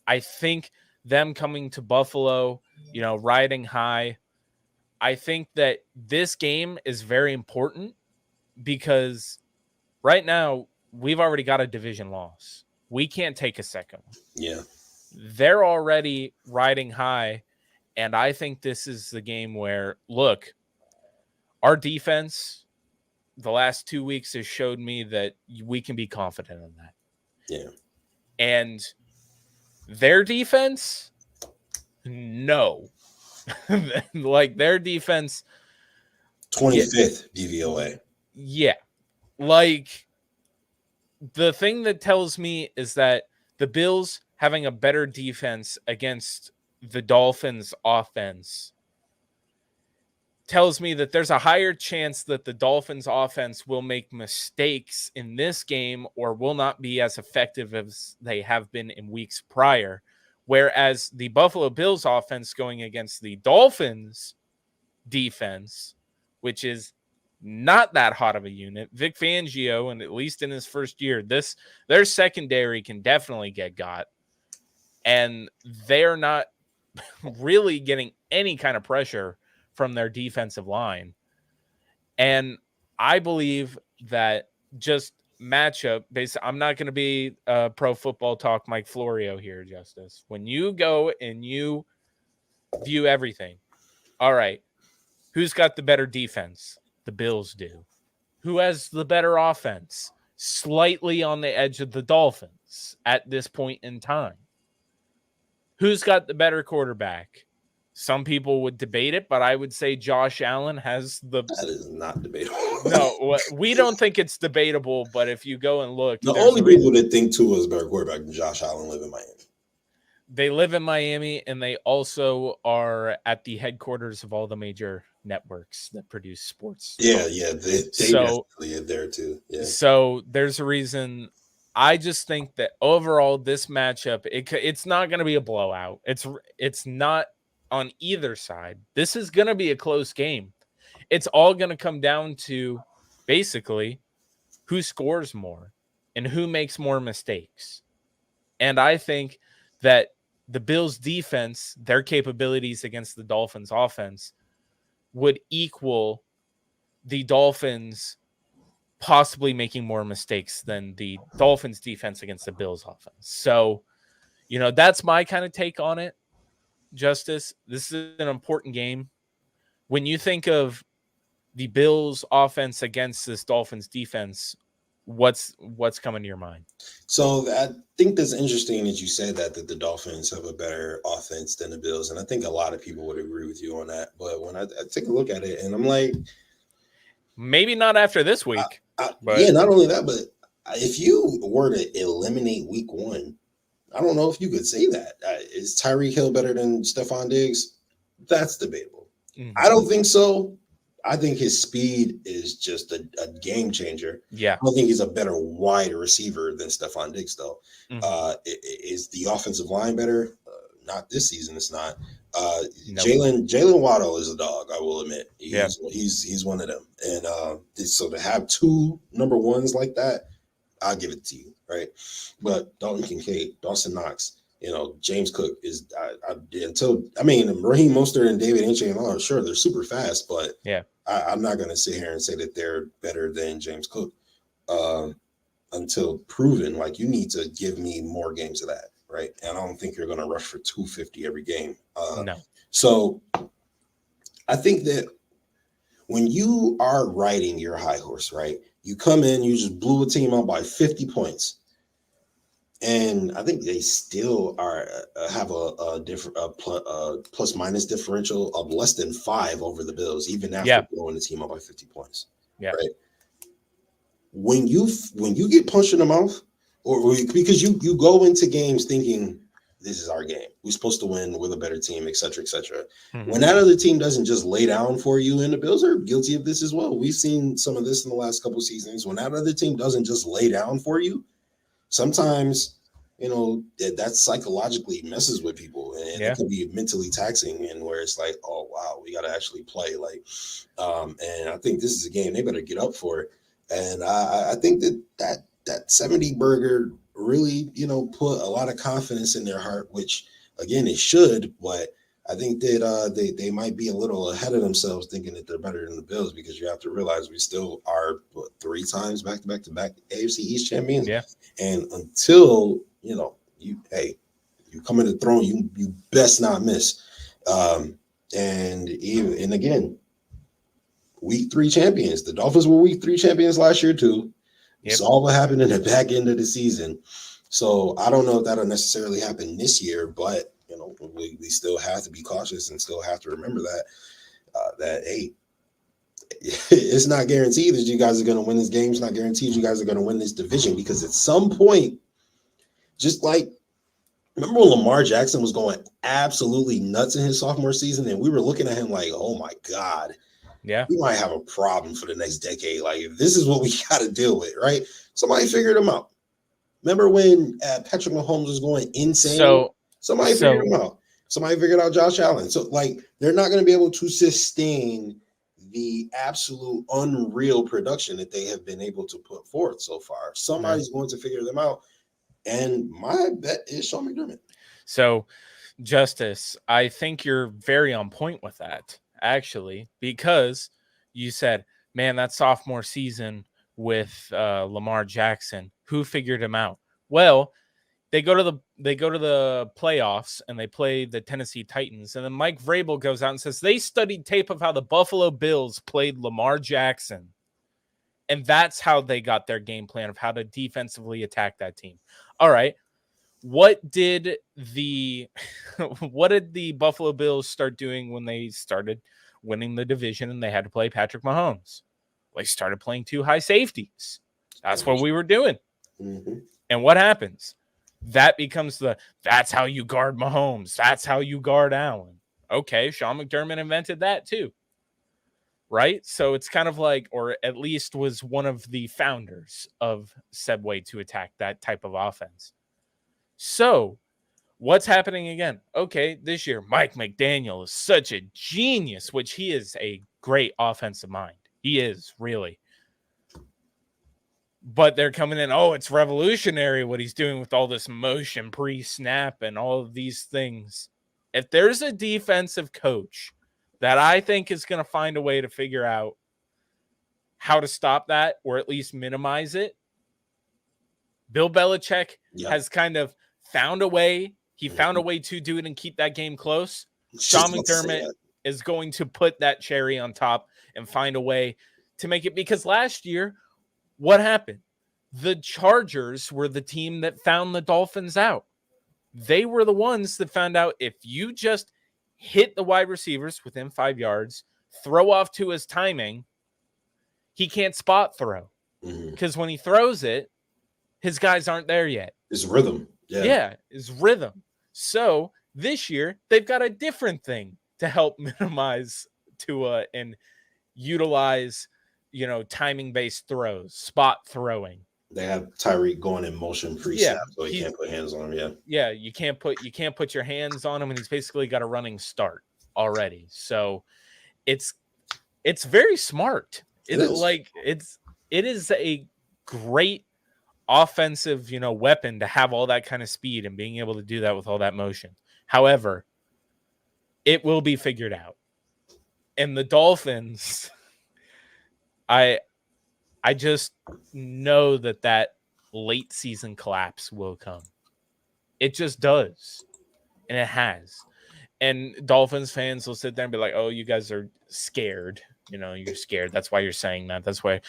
I think them coming to Buffalo, riding high, I think that this game is very important because right now we've already got a division loss. We can't take a second one. Yeah. They're already riding high, and I think this is the game where, look, our defense the last 2 weeks has showed me that we can be confident in that. Yeah. And their defense, no. Like their defense 25th DVOA. Yeah. Like the thing that tells me is that the Bills having a better defense against the Dolphins offense tells me that there's a higher chance that the Dolphins offense will make mistakes in this game or will not be as effective as they have been in weeks prior. Whereas the Buffalo Bills offense going against the Dolphins defense, which is not that hot of a unit, Vic Fangio, and at least in his first year, their secondary can definitely get got. And they're not really getting any kind of pressure from their defensive line. And I believe that just matchup based, I'm not going to be pro football talk Mike Florio here, Justus. When you go and you view everything, all right, who's got the better defense? The Bills do. Who has the better offense? Slightly on the edge of the Dolphins at this point in time. Who's got the better quarterback? Some people would debate it, but I would say Josh Allen has the... That is not debatable. No, we don't think it's debatable, but if you go and look... The only people that think Tua is a better quarterback than Josh Allen live in Miami. They live in Miami, and they also are at the headquarters of all the major networks that produce sports. Yeah, they definitely are there too. Yeah. So there's a reason. I just think that overall this matchup, it's not going to be a blowout. It's not on either side. This is going to be a close game. It's all going to come down to basically who scores more and who makes more mistakes. And I think that the Bills defense, their capabilities against the Dolphins offense would equal the Dolphins possibly making more mistakes than the Dolphins defense against the Bills offense. So, that's my kind of take on it. Justus, this is an important game. When you think of the Bills offense against this Dolphins defense, what's coming to your mind? So I think that's interesting that you said that the Dolphins have a better offense than the Bills. And I think a lot of people would agree with you on that. But when I take a look at it and I'm like, maybe not after this week. But yeah, not only that, but if you were to eliminate week 1, I don't know if you could say that. Is Tyreek Hill better than Stephon Diggs? That's debatable. Mhm. I don't think so. I think his speed is just a game changer. Yeah. I don't think he's a better wide receiver than Stephon Diggs, though. Mhm. Is the offensive line better? Not this season. It's not. Nope. Jalen Waddle is a dog. I will admit. Yeah. He's one of them. And so to have 2 number 1s like that, I'll give it to you, right? But Dalton Kincaid, Dawson Knox, James Cook is Raheem Mostert and David Njoku, sure, they're super fast, but yeah, I'm not going to sit here and say that they're better than James Cook until proven. Like, you need to give me more games of that, right? And I don't think you're going to rush for 250 every game. No. So I think that when you are riding your high horse, right, you come in, you just blew a team out by 50 points. And I think they still have a plus minus differential of less than 5 over the Bills, even after blowing the team up by 50 points. Yeah. Right. When you get punched in the mouth, or because you go into games thinking this is our game, we're supposed to win, we're the better team, et cetera, et cetera. Mm-hmm. When that other team doesn't just lay down for you, and the Bills are guilty of this as well. We've seen some of this in the last couple of seasons. When that other team doesn't just lay down for you, sometimes, that psychologically messes with people, and it can be mentally taxing, and where it's like, oh, wow, we got to actually play. Like, and I think this is a game they better get up for. And I think that 70 burger really, put a lot of confidence in their heart, which again, it should, but I think that they might be a little ahead of themselves thinking that they're better than the Bills, because you have to realize we still are 3 times back-to-back AFC East champions. Yeah. And until, you come in the throne, you best not miss. And again, week 3 champions. The Dolphins were week 3 champions last year too. Yep. Saw what happened in the back end of the season. So I don't know if that'll necessarily happen this year, but we still have to be cautious and still have to remember that hey, it's not guaranteed that you guys are going to win this game. It's not guaranteed you guys are going to win this division, because at some point, just like, remember when Lamar Jackson was going absolutely nuts in his sophomore season, and we were looking at him like, oh my God, yeah, we might have a problem for the next decade. Like, this is what we got to deal with, right? Somebody figured him out. Remember when Patrick Mahomes was going insane? Somebody figured him out. Somebody figured out Josh Allen. So, like, they're not going to be able to sustain the absolute unreal production that they have been able to put forth so far. Somebody's going to figure them out. And my bet is Sean McDermott. So, Justus, I think you're very on point with that, actually, because you said, man, that sophomore season with Lamar Jackson, who figured him out? Well, they go to the playoffs and they play the Tennessee Titans, and then Mike Vrabel goes out and says they studied tape of how the Buffalo Bills played Lamar Jackson, and that's how they got their game plan of how to defensively attack that team. All right, what did the Buffalo Bills start doing when they started winning the division and they had to play Patrick Mahomes? They started playing 2 high safeties. That's what we were doing. Mm-hmm. And what happens? That becomes that's how you guard Mahomes. That's how you guard Allen. Okay, Sean McDermott invented that too. Right? So it's kind of like, or at least was one of the founders of said way to attack that type of offense. So what's happening again? Okay, this year, Mike McDaniel is such a genius, which he is a great offensive mind. He is, really. But they're coming in, oh, it's revolutionary what he's doing with all this motion pre-snap and all of these things. If there's a defensive coach that I think is going to find a way to figure out how to stop that or at least minimize it. Bill Belichick has kind of found a way. He found a way to do it and keep that game close. Sean McDermott is going to put that cherry on top and find a way to make it, because last year, what happened? The Chargers were the team that found the Dolphins out. They were the ones that found out if you just hit the wide receivers within 5 yards, throw off to his timing, he can't spot throw. Because when he throws it, his guys aren't there yet. It's rhythm. Yeah, it's rhythm. So this year, they've got a different thing to help minimize Tua and utilize, timing-based throws, spot throwing. They have Tyreek going in motion pre-snap, so he can't put hands on him. Yeah, you can't put your hands on him, and he's basically got a running start already. So it's very smart. It is a great offensive, weapon to have all that kind of speed and being able to do that with all that motion. However, it will be figured out. And the Dolphins, I just know that late season collapse will come. It just does. And it has. And Dolphins fans will sit there and be like, oh, you guys are scared. You're scared. That's why you're saying that. That's why.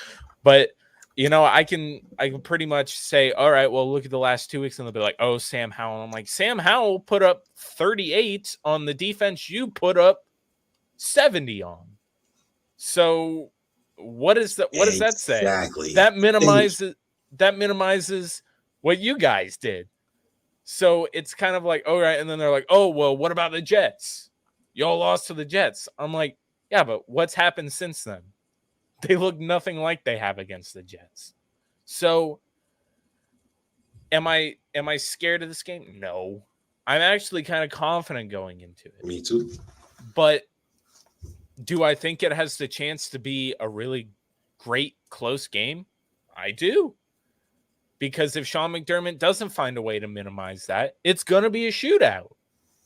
But, I can pretty much say, all right, well, look at the last 2 weeks. And they'll be like, oh, Sam Howell. I'm like, Sam Howell put up 38 on the defense you put up 70 on. So what does that say? Exactly. That minimizes what you guys did. So it's kind of like, all right, and then they're like, oh, well, what about the Jets? Y'all lost to the Jets. I'm like, yeah, but what's happened since then? They look nothing like they have against the Jets. So am I scared of this game? No. I'm actually kind of confident going into it. Me too. But do I think it has the chance to be a really great close game? I do. Because if Sean McDermott doesn't find a way to minimize that, it's going to be a shootout.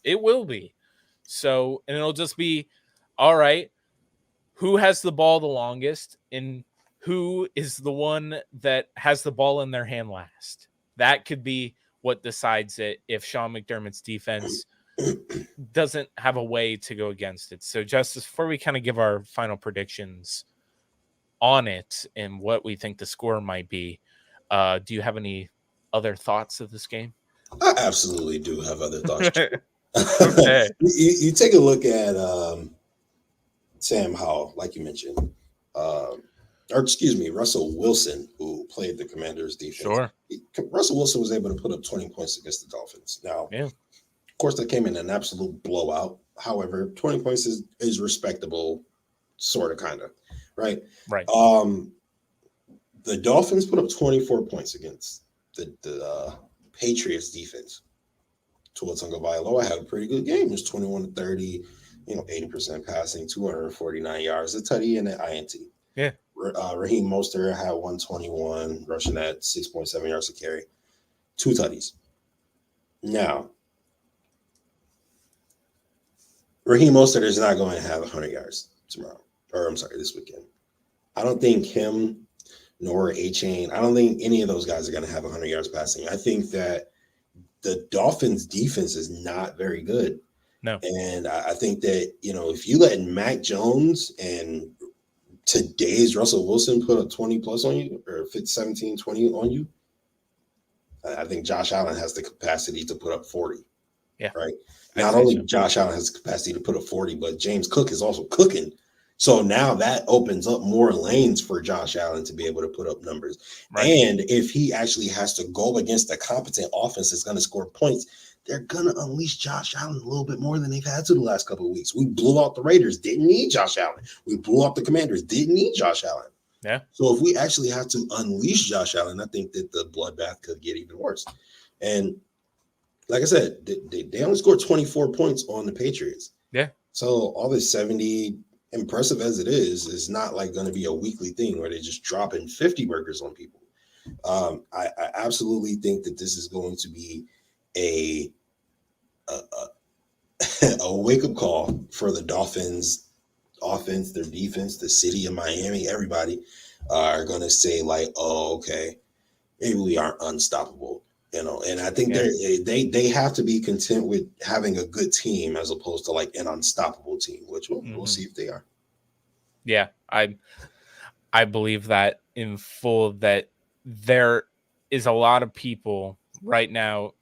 It will be. So, and it'll just be, all right, who has the ball the longest and who is the one that has the ball in their hand last? That could be what decides it if Sean McDermott's defense doesn't have a way to go against it. So, Justus, before we kind of give our final predictions on it and what we think the score might be, do you have any other thoughts of this game? I absolutely do have other thoughts. Okay. You take a look at Sam Howell, like you mentioned, Russell Wilson, who played the Commanders' defense. Sure. Russell Wilson was able to put up 20 points against the Dolphins. Now, of course, that came in an absolute blowout. However, 20 points is respectable, sort of, kind of, right? Right. The Dolphins put up 24 points against the Patriots defense. Tua Tagovailoa had a pretty good game. It was 21-30, 80% passing, 249 yards, a tutty and an INT. Yeah. Raheem Mostert had 121, rushing at 6.7 yards to carry, 2 tutties. Now, Raheem Mostert is not going to have 100 yards this weekend. I don't think him nor A-Chain, I don't think any of those guys are going to have 100 yards passing. I think that the Dolphins' defense is not very good. No. And I think that, if you let Mac Jones and today's Russell Wilson put up 20 plus on you, or 17, 20 on you, I think Josh Allen has the capacity to put up 40. Yeah. Right. Not only Josh Allen has the capacity to put up 40, but James Cook is also cooking. So now that opens up more lanes for Josh Allen to be able to put up numbers. Right. And if he actually has to go against a competent offense that's going to score points, they're going to unleash Josh Allen a little bit more than they've had to the last couple of weeks. We blew out the Raiders, didn't need Josh Allen. We blew out the Commanders, didn't need Josh Allen. Yeah. So if we actually have to unleash Josh Allen, I think that the bloodbath could get even worse. And like I said, they only scored 24 points on the Patriots. Yeah. So all this 70, impressive as it is not like going to be a weekly thing where they're just dropping 50 burgers on people. I absolutely think that this is going to be a wake-up call for the Dolphins offense, their defense, the city of Miami, everybody. are going to say like, oh, okay, maybe we aren't unstoppable, and I think they have to be content with having a good team as opposed to like an unstoppable team, which we'll see if they are. Yeah, I believe that in full, that there is a lot of people right now.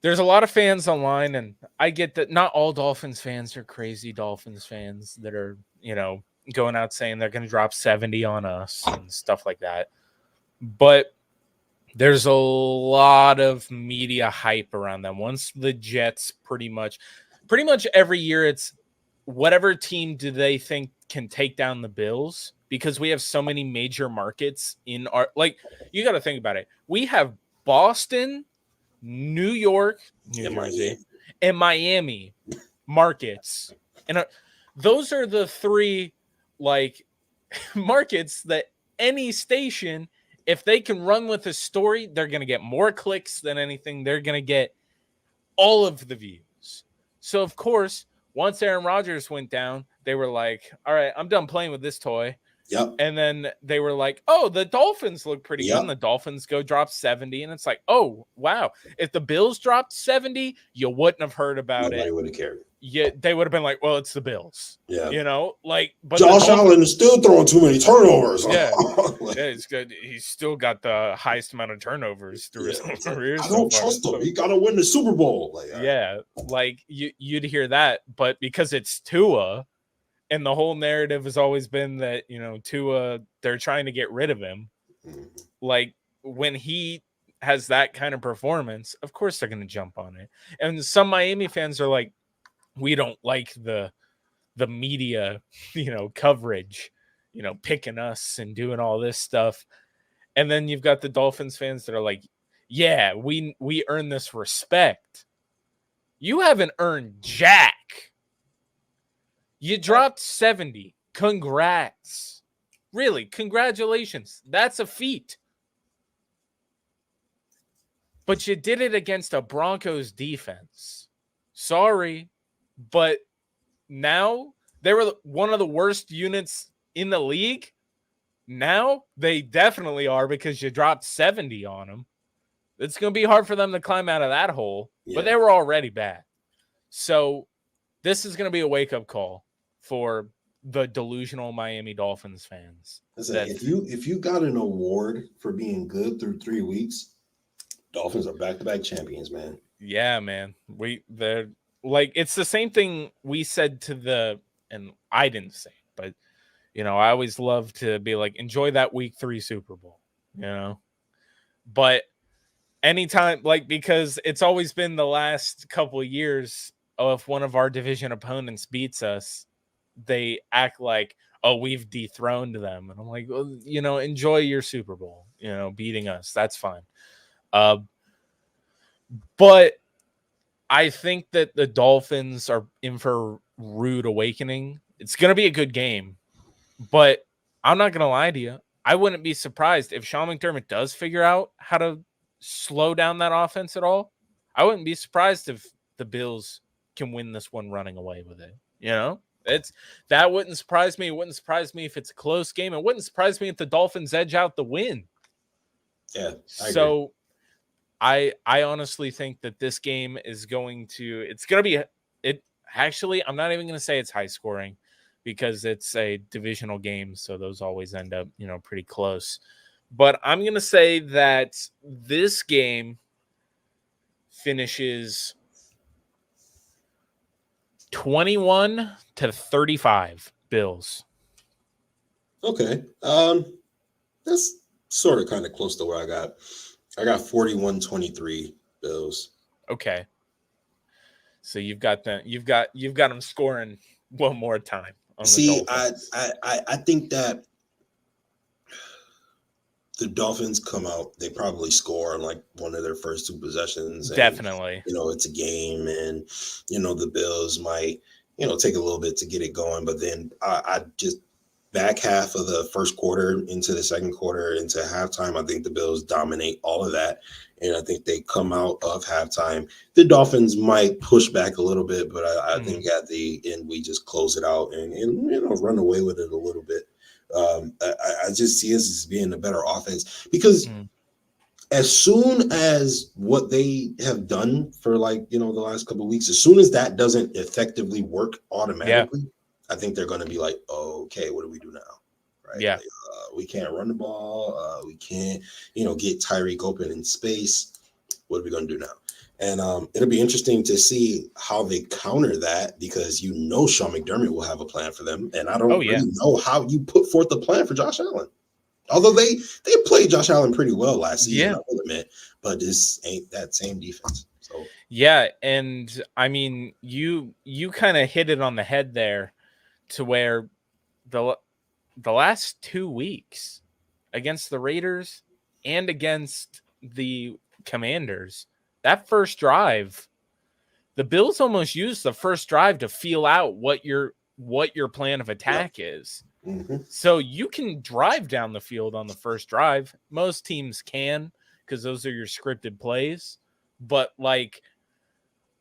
There's a lot of fans online, and I get that not all Dolphins fans are crazy Dolphins fans that are, going out saying they're going to drop 70 on us and stuff like that. But there's a lot of media hype around them. Once the Jets pretty much every year, it's whatever team do they think can take down the Bills, because we have so many major markets in our, like, you got to think about it. We have Boston, New York, New Jersey, and Miami markets. And those are the three, like, markets that any station, if they can run with a story, they're going to get more clicks than anything. They're going to get all of the views. So, of course, once Aaron Rodgers went down, they were like, all right, I'm done playing with this toy. Yep. And then they were like, oh, the Dolphins look pretty good. And the Dolphins go drop 70. And it's like, oh, wow. If the Bills dropped 70, you wouldn't have heard about it. Nobody would have cared. Yeah, they would have been like, well, it's the Bills. Yeah. But Josh Allen is still throwing too many turnovers. Yeah. It's good. He's still got the highest amount of turnovers through his career. I don't trust him. He got to win the Super Bowl. You'd hear that. But because it's Tua, and the whole narrative has always been that, Tua, they're trying to get rid of him. Mm-hmm. Like, when he has that kind of performance, of course they're going to jump on it. And some Miami fans are like, we don't like the media, coverage, picking us and doing all this stuff. And then you've got the Dolphins fans that are like, yeah, we earn this respect. You haven't earned jack. You dropped 70. Congrats. Really, congratulations. That's a feat. But you did it against a Broncos defense. Sorry, but now they were one of the worst units in the league. Now they definitely are, because you dropped 70 on them. It's going to be hard for them to climb out of that hole, but they were already bad. So this is going to be a wake-up call for the delusional Miami Dolphins fans. If you got an award for being good through 3 weeks, Dolphins are back-to-back champions, man. Yeah, man. They're like, it's the same thing we said and I didn't say it, but I always love to be like, enjoy that week 3 Super Bowl, but anytime, because it's always been the last couple of years, if one of our division opponents beats us, they act like, oh, we've dethroned them. And I'm like, well, enjoy your Super Bowl, beating us. That's fine. But I think that the Dolphins are in for a rude awakening. It's going to be a good game, but I'm not going to lie to you. I wouldn't be surprised if Sean McDermott does figure out how to slow down that offense at all. I wouldn't be surprised if the Bills can win this one running away with it. That wouldn't surprise me. It wouldn't surprise me if it's a close game. It wouldn't surprise me if the Dolphins edge out the win. Yeah. So I honestly think that this game is going to be actually, I'm not even going to say it's high scoring, because it's a divisional game. So those always end up, pretty close. But I'm going to say that this game finishes 21-35 Bills. Okay. That's sort of kind of close to where I got 41-23 Bills. Okay. So you've got them scoring one more time. See, I think that the Dolphins come out, they probably score on like one of their first 2 possessions. And, definitely. It's a game, and the Bills might, take a little bit to get it going. But then I just back half of the first quarter into the second quarter into halftime, I think the Bills dominate all of that. And I think they come out of halftime. The Dolphins might push back a little bit, but I think at the end we just close it out and run away with it a little bit. I just see us as being a better offense because as soon as what they have done for like, the last couple of weeks, as soon as that doesn't effectively work automatically, I think they're going to be like, okay, what do we do now? Right? Yeah. Like, we can't run the ball. We can't, get Tyreek open in space. What are we going to do now? And it'll be interesting to see how they counter that because Sean McDermott will have a plan for them. And I don't really know how you put forth a plan for Josh Allen. Although they played Josh Allen pretty well last season, I will admit, but this ain't that same defense. So yeah, and I mean, you kind of hit it on the head there, to where the last 2 weeks against the Raiders and against the Commanders, that first drive, the Bills almost used the first drive to feel out what your plan of attack is. So you can drive down the field on the first drive. Most teams can because those are your scripted plays. But like,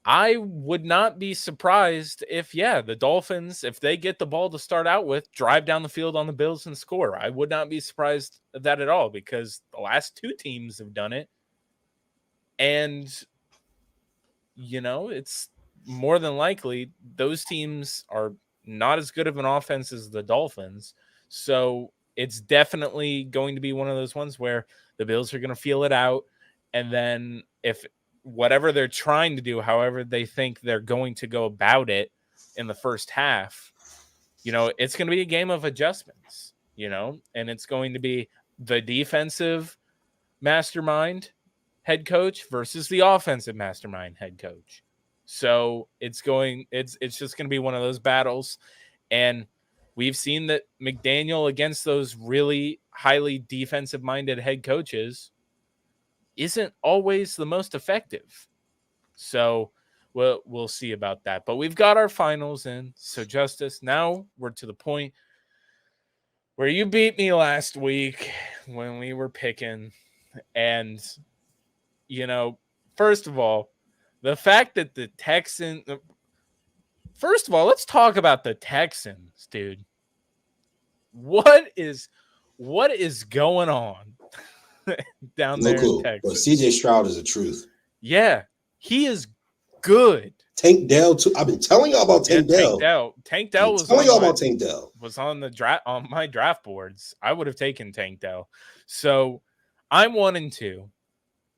I would not be surprised if, the Dolphins, if they get the ball to start out with, drive down the field on the Bills and score. I would not be surprised at that at all because the last 2 teams have done it. And, it's more than likely those teams are not as good of an offense as the Dolphins. So it's definitely going to be one of those ones where the Bills are going to feel it out. And then if whatever they're trying to do, however they think they're going to go about it in the first half, it's going to be a game of adjustments, and it's going to be the defensive mastermind head coach versus the offensive mastermind head coach. So it's just going to be one of those battles. And we've seen that McDaniel against those really highly defensive minded head coaches isn't always the most effective. So we'll see about that. But we've got our finals in. So Justus, now we're to the point where you beat me last week when we were picking. And, first of all, the fact that the Texans, first of all, let's talk about the Texans, dude. What is going on down there in Texas? But CJ Stroud is the truth. Yeah, he is good. Tank Dell too. I've been telling y'all about Tank Dell. Tank Dell was on the draft on my draft boards. I would have taken Tank Dell. So I'm 1-2.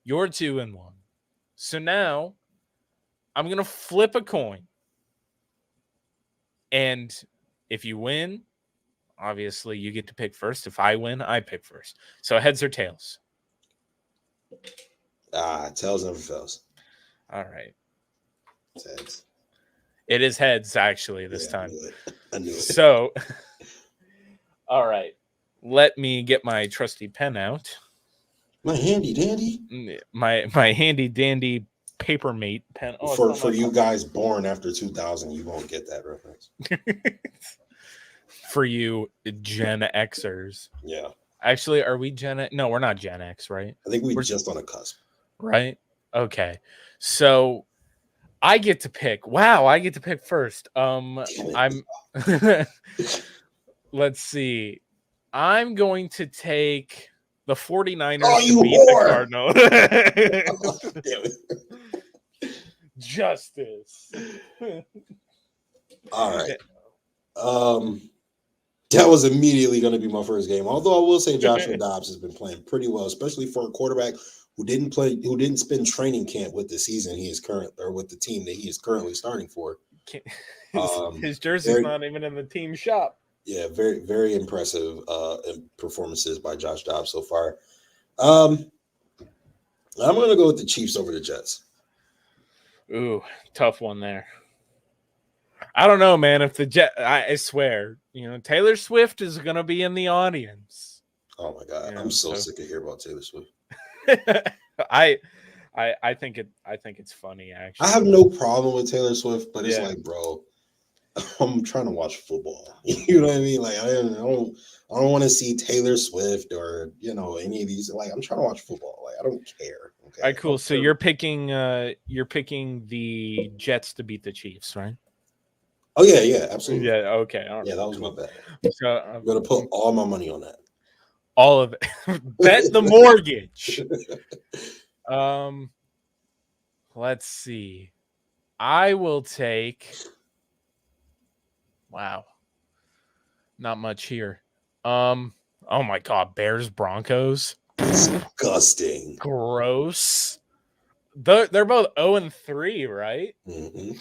You're 2-1. So now I'm gonna flip a coin. And if you win, obviously you get to pick first. If I win, I pick first. So heads or tails? Tails never fails. All right. It's heads. It is heads, actually, this time. I knew it. So, all right. Let me get my trusty pen out. My handy dandy. My handy dandy Papermate pen. Oh, for you guys born after 2000, you won't get that reference. For you Gen Xers. Yeah. Actually, are we Gen X? No, we're not Gen X, right? I think we're just on a cusp. Right? Okay. So I get to pick. Wow, I get to pick first. I'm let's see. I'm going to take the 49ers to beat the Cardinals. Damn it. Justice. All right. That was immediately going to be my first game. Although I will say Joshua Dobbs has been playing pretty well, especially for a quarterback who didn't spend training camp with the team that he is currently starting for. His jersey's not even in the team shop. Yeah, very, very impressive performances by Josh Dobbs so far. I'm going to go with the Chiefs over the Jets. Ooh, tough one there. I don't know, man. If the I swear, Taylor Swift is going to be in the audience. Oh my God, I'm so sick of hearing about Taylor Swift. I think it's funny, actually. I have no problem with Taylor Swift, but it's like, bro, I'm trying to watch football. You know what I mean? Like, I don't want to see Taylor Swift or any of these. Like, I'm trying to watch football. Like, I don't care. Okay. All right, cool. So you're picking the Jets to beat the Chiefs, right? Oh yeah, absolutely. Yeah. Okay. All right. Yeah, that was my bet. So, I'm gonna put all my money on that. all of it. Bet the mortgage. Let's see. I will take. Wow. Not much here. Oh my God, Bears Broncos. Disgusting. Gross. They're both 0-3, right? Mm-hmm.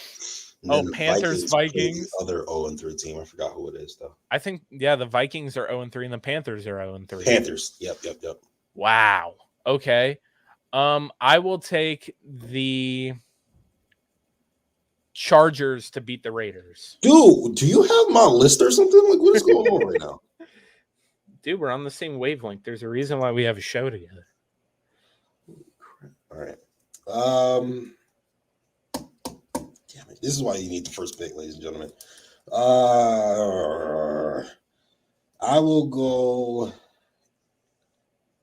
Oh, Panthers Vikings. Other 0-3 team. I forgot who it is though. I think the Vikings are 0-3 and the Panthers are 0-3. Panthers. Yep. Wow. Okay. I will take the Chargers to beat the Raiders. Dude, do you have my list or something? Like, what is going on right now? Dude, we're on the same wavelength. There's a reason why we have a show together. All right. Damn it. This is why you need the first pick, ladies and gentlemen. I will go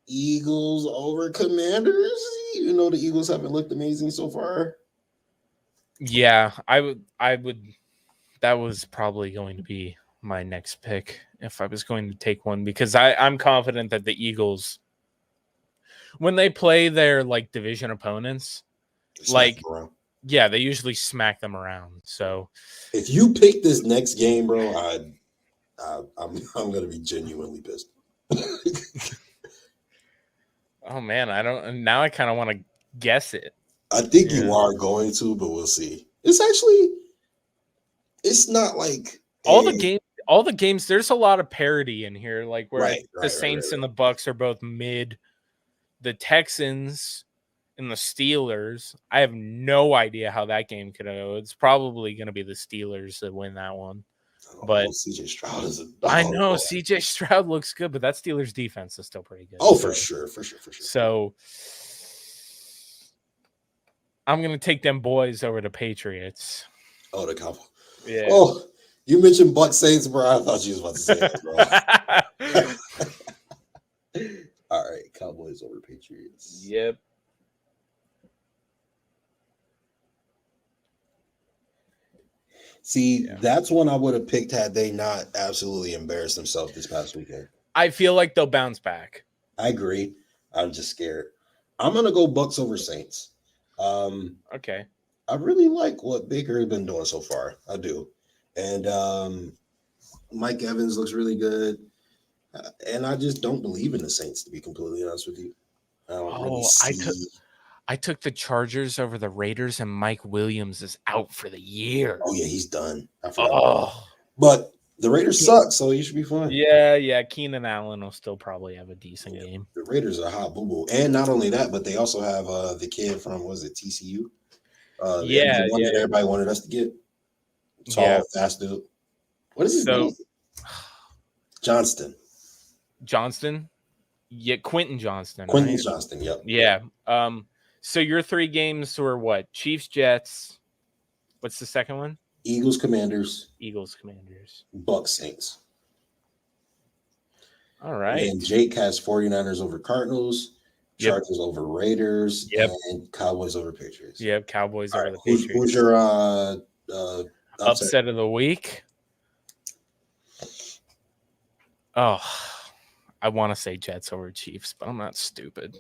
Eagles over Commanders. You know the Eagles haven't looked amazing so far. Yeah, I would. That was probably going to be my next pick if I was going to take one, because I'm confident that the Eagles, when they play their like division opponents, like yeah, they usually smack them around. So if you pick this next game, bro, I'm gonna be genuinely pissed. oh man, now I kind of want to guess it. I think you are going to, but we'll see. It's not like all the games. There's a lot of parity in here, like where the Saints and the Bucks are both mid. The Texans and the Steelers, I have no idea how that game could go. It's probably going to be the Steelers that win that one. But CJ Stroud is I know CJ Stroud looks good, but that Steelers defense is still pretty good. Oh, for sure. So I'm going to take them boys over the Patriots. Oh, the Cowboys. Yeah. Oh, you mentioned Bucks Saints, bro. I thought you was about to say that, bro. All right, Cowboys over Patriots. Yep. See, that's one I would have picked had they not absolutely embarrassed themselves this past weekend. I feel like they'll bounce back. I agree. I'm just scared. I'm gonna go Bucks over Saints. Okay. I really like what Baker has been doing so far. I do. And Mike Evans looks really good. And I just don't believe in the Saints, to be completely honest with you. I took the Chargers over the Raiders, and Mike Williams is out for the year. Oh, yeah, he's done. Oh. But the Raiders suck, so you should be fine. Yeah. Keenan Allen will still probably have a decent game. The Raiders are hot boo-boo. And not only that, but they also have the kid from, TCU? The one that everybody wanted us to get. Tall, fast dude. What is his name? Johnston? Yeah, Quentin Johnston. Quentin Johnston, yep. Yeah. So your three games were what? Chiefs, Jets. What's the second one? Eagles, Commanders. Bucks, Saints. All right. And Jake has 49ers over Cardinals, Chargers over Raiders, and Cowboys over Patriots. Yep, Cowboys over the Patriots. Who's your upset of the week? Oh, I want to say Jets over Chiefs, but I'm not stupid.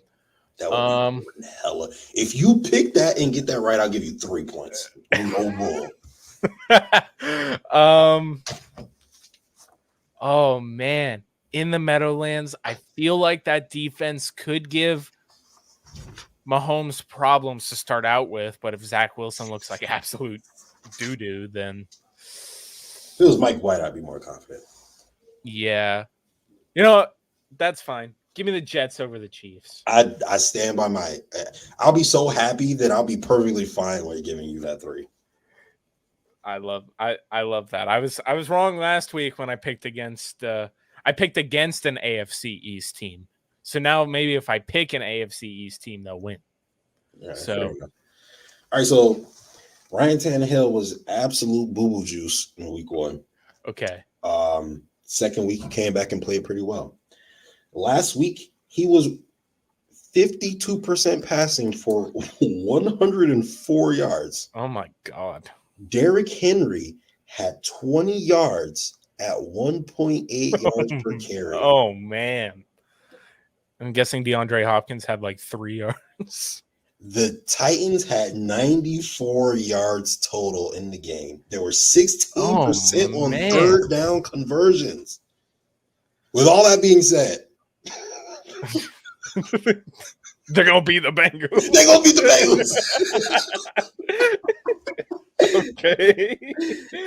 That would be hella. If you pick that and get that right, I'll give you 3 points. No more. Oh man, in the Meadowlands, I feel like that defense could give Mahomes problems to start out with, but if Zach Wilson looks like absolute doo-doo, then if it was Mike White, I'd be more confident. Yeah. You know, that's fine. Give me the Jets over the Chiefs. I stand by my I'll be so happy that I'll be perfectly fine with giving you that 3. I love that. I was wrong last week when I picked against an AFC East team. So now maybe if I pick an AFC East team, they'll win. Yeah, so all right, so Ryan Tannehill was absolute boo-boo juice in week 1. Okay. Second week he came back and played pretty well. Last week he was 52% passing for 104 yards. Oh my God. Derrick Henry had 20 yards at 1.8 yards per carry. Oh man. I'm guessing DeAndre Hopkins had like 3 yards. The Titans had 94 yards total in the game. There were 16% on man. third down conversions. With all that being said, they're gonna beat the Bengals. they're gonna beat the Bengals. Okay.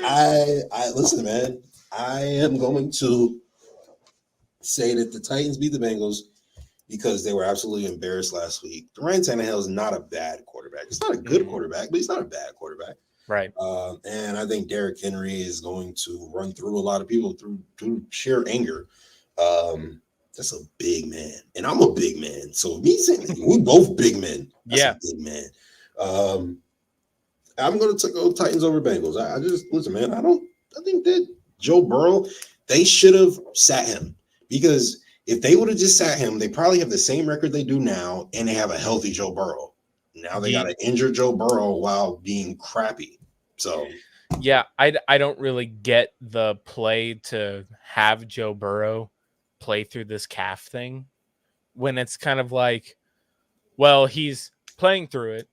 I listen, man. I am going to say that the Titans beat the Bengals because they were absolutely embarrassed last week. Ryan Tannehill is not a bad quarterback. He's not a good quarterback, but he's not a bad quarterback. Right. And I think Derrick Henry is going to run through a lot of people through sheer anger. That's a big man, and I'm a big man. So me saying we both big men. That's a big man. I'm going to go Titans over Bengals. I just listen, man. I think that Joe Burrow, they should have sat him, because if they would have just sat him, they probably have the same record they do now, and they have a healthy Joe Burrow. Now they got to injure Joe Burrow while being crappy. So yeah, I don't really get the play to have Joe Burrow play through this calf thing when it's kind of like, well, he's playing through it,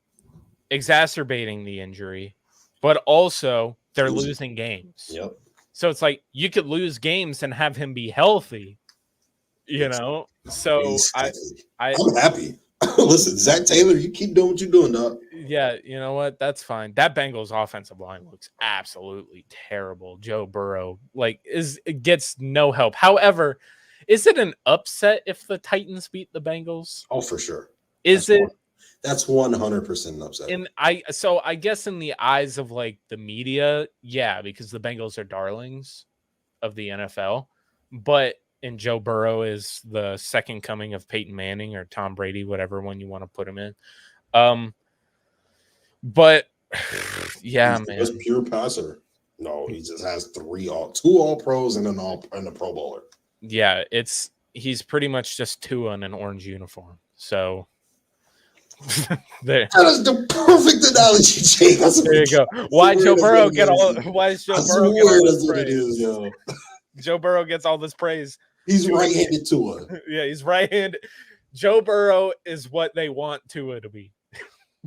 exacerbating the injury, but also they're losing games. Yep. So it's like you could lose games and have him be healthy, you know? So exactly. I'm happy. Listen, Zach Taylor, you keep doing what you're doing, dog. Yeah, you know what? That's fine. That Bengals offensive line looks absolutely terrible. Joe Burrow gets no help. However, is it an upset if the Titans beat the Bengals? Oh, for sure. That's 100% an upset. And I guess in the eyes of like the media, yeah, because the Bengals are darlings of the NFL, and Joe Burrow is the second coming of Peyton Manning or Tom Brady, whatever one you want to put him in. But yeah, he's man, just pure passer. No, he just has two all pros and a Pro Bowler. Yeah, he's pretty much just Tua in an orange uniform. So there. That is the perfect analogy, Jake. There you go. Why does Joe Burrow get all this praise? Yo. Joe Burrow gets all this praise. He's right-handed Tua. Yeah, he's right-handed. Joe Burrow is what they want Tua to be.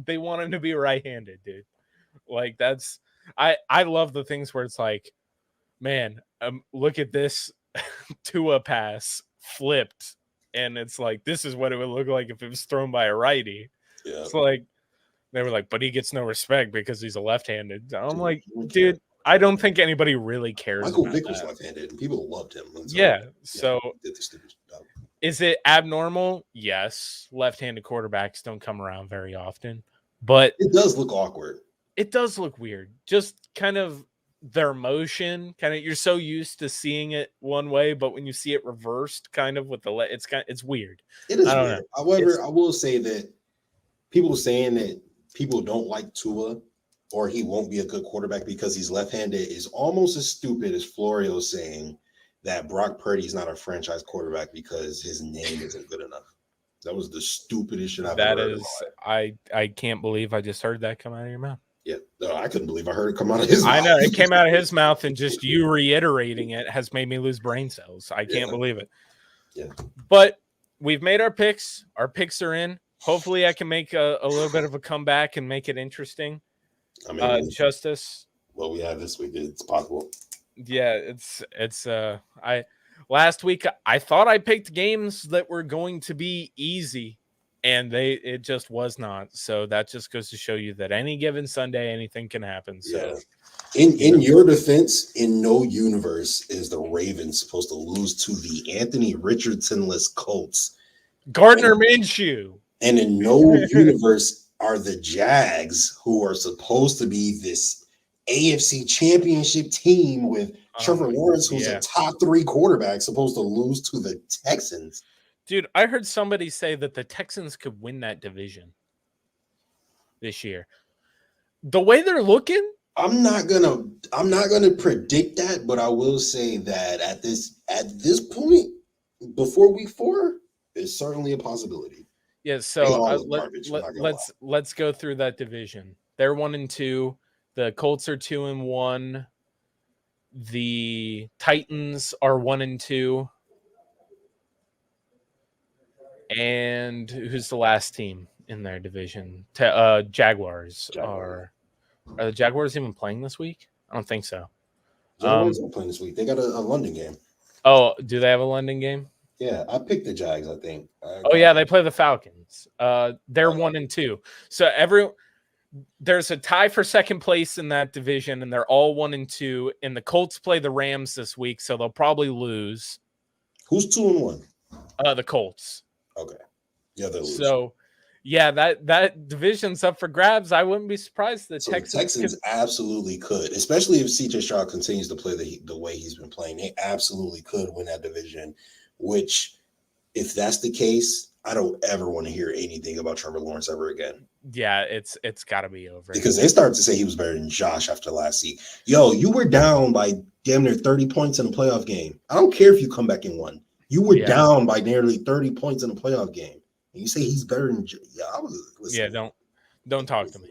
They want him to be right-handed, dude. Like that's I love the things where it's like, man, look at this Tua pass flipped, and it's like this is what it would look like if it was thrown by a righty. Yeah. It's like they were like, but he gets no respect because he's a left-handed. I'm like, dude, I don't think anybody really cares. Michael Vick was left-handed, and people loved him. So is it abnormal? Yes. Left-handed quarterbacks don't come around very often, but it does look awkward. It does look weird. Just kind of their motion, you're so used to seeing it one way, but when you see it reversed, kind of with it's weird. It is weird. However, I will say that people saying that people don't like Tua or he won't be a good quarterback because he's left-handed is almost as stupid as Florio saying that Brock Purdy's not a franchise quarterback because his name isn't good enough. That was the stupidest shit I've ever heard. I can't believe I just heard that come out of your mouth. Yeah, no, I couldn't believe I heard it come out of his mouth. I know, it came out of his mouth, and just you reiterating it has made me lose brain cells. I can't believe it. Yeah. But we've made our picks. Our picks are in. Hopefully I can make a little bit of a comeback and make it interesting. I mean, Justice. Well, we have this week. It's possible. Yeah, last week I thought I picked games that were going to be easy, and it just was not. So that just goes to show you that any given Sunday anything can happen. So in your defense, in no universe is the Ravens supposed to lose to the Anthony Richardson-less Colts. Gardner Minshew. And in no universe are the Jags, who are supposed to be this AFC championship team with Trevor Lawrence, who's a top 3 quarterback, supposed to lose to the Texans. Dude, I heard somebody say that the Texans could win that division this year. The way they're looking, I'm not gonna predict that, but I will say that at this point, before week 4, it's certainly a possibility. Yeah, so let's go through that division. They're 1-2. The Colts are 2-1. The Titans are 1-2. And who's the last team in their division? Jaguars. Are the Jaguars even playing this week? I don't think so. Jaguars are playing this week. They got a London game. Oh, do they have a London game? Yeah, I picked the Jags, I think. Oh, yeah, they play the Falcons. They're 1-2. So there's a tie for second place in that division, and they're all 1-2. And the Colts play the Rams this week, so they'll probably lose. Who's 2-1? The Colts. Okay. Yeah, they'll lose. So, yeah, that division's up for grabs. I wouldn't be surprised the Texans absolutely could, especially if C.J. Stroud continues to play the way he's been playing. They absolutely could win that division, which, if that's the case, I don't ever want to hear anything about Trevor Lawrence ever again. Yeah, it's got to be over. Because they started to say he was better than Josh after last week. Yo, you were down by damn near 30 points in a playoff game. I don't care if you come back and won. You were down by nearly 30 points in a playoff game. And you say he's better than I was listening. Yeah, don't talk to me.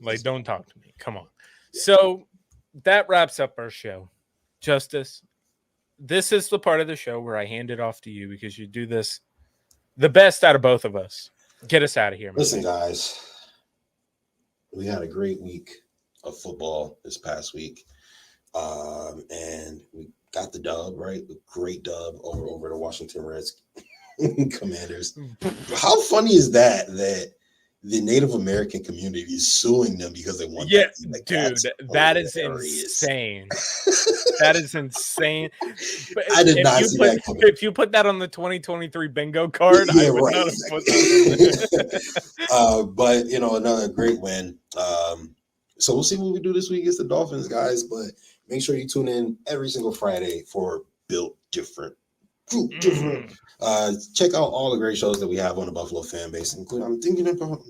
Like, don't talk to me. Come on. So that wraps up our show. Justus, this is the part of the show where I hand it off to you because you do this the best out of both of us. Get us out of here, man. Listen, guys, we had a great week of football this past week. And we got the dub, right? A great dub over the Washington Redskins Commanders. How funny is that the Native American community is suing them because they want dude, that is insane. That is insane. I did not see that coming. If you put that on the 2023 bingo card, I would not have put that. But another great win. So we'll see what we do this week against the Dolphins, guys. But make sure you tune in every single Friday for Built Different. Check out all the great shows that we have on the Buffalo fan base. Including, I'm thinking about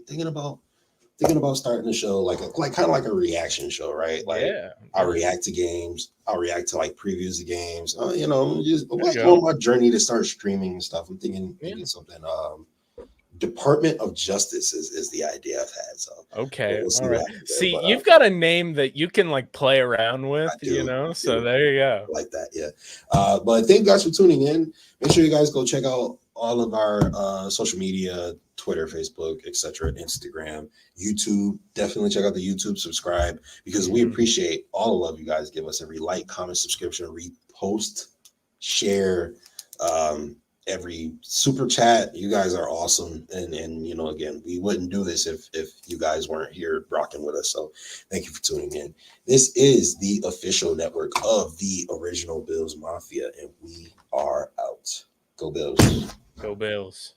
starting the show like kind of like a reaction show, right? Like I'll react to games. I'll react to like previews of games. Just on my journey to start streaming and stuff. I'm thinking something. Department of Justice is the idea I've had. So okay, all right. See, you've got a name that you can like play around with, So there you go. Like that, yeah. But thank you guys for tuning in. Make sure you guys go check out all of our social media: Twitter, Facebook, etc., Instagram, YouTube. Definitely check out the YouTube. Subscribe because we appreciate all the love you guys give us. Every like, comment, subscription, repost, share. Every super chat. You guys are awesome. And again, we wouldn't do this if you guys weren't here rocking with us. So thank you for tuning in. This is the official network of the original Bills Mafia, and we are out. Go Bills. Go Bills.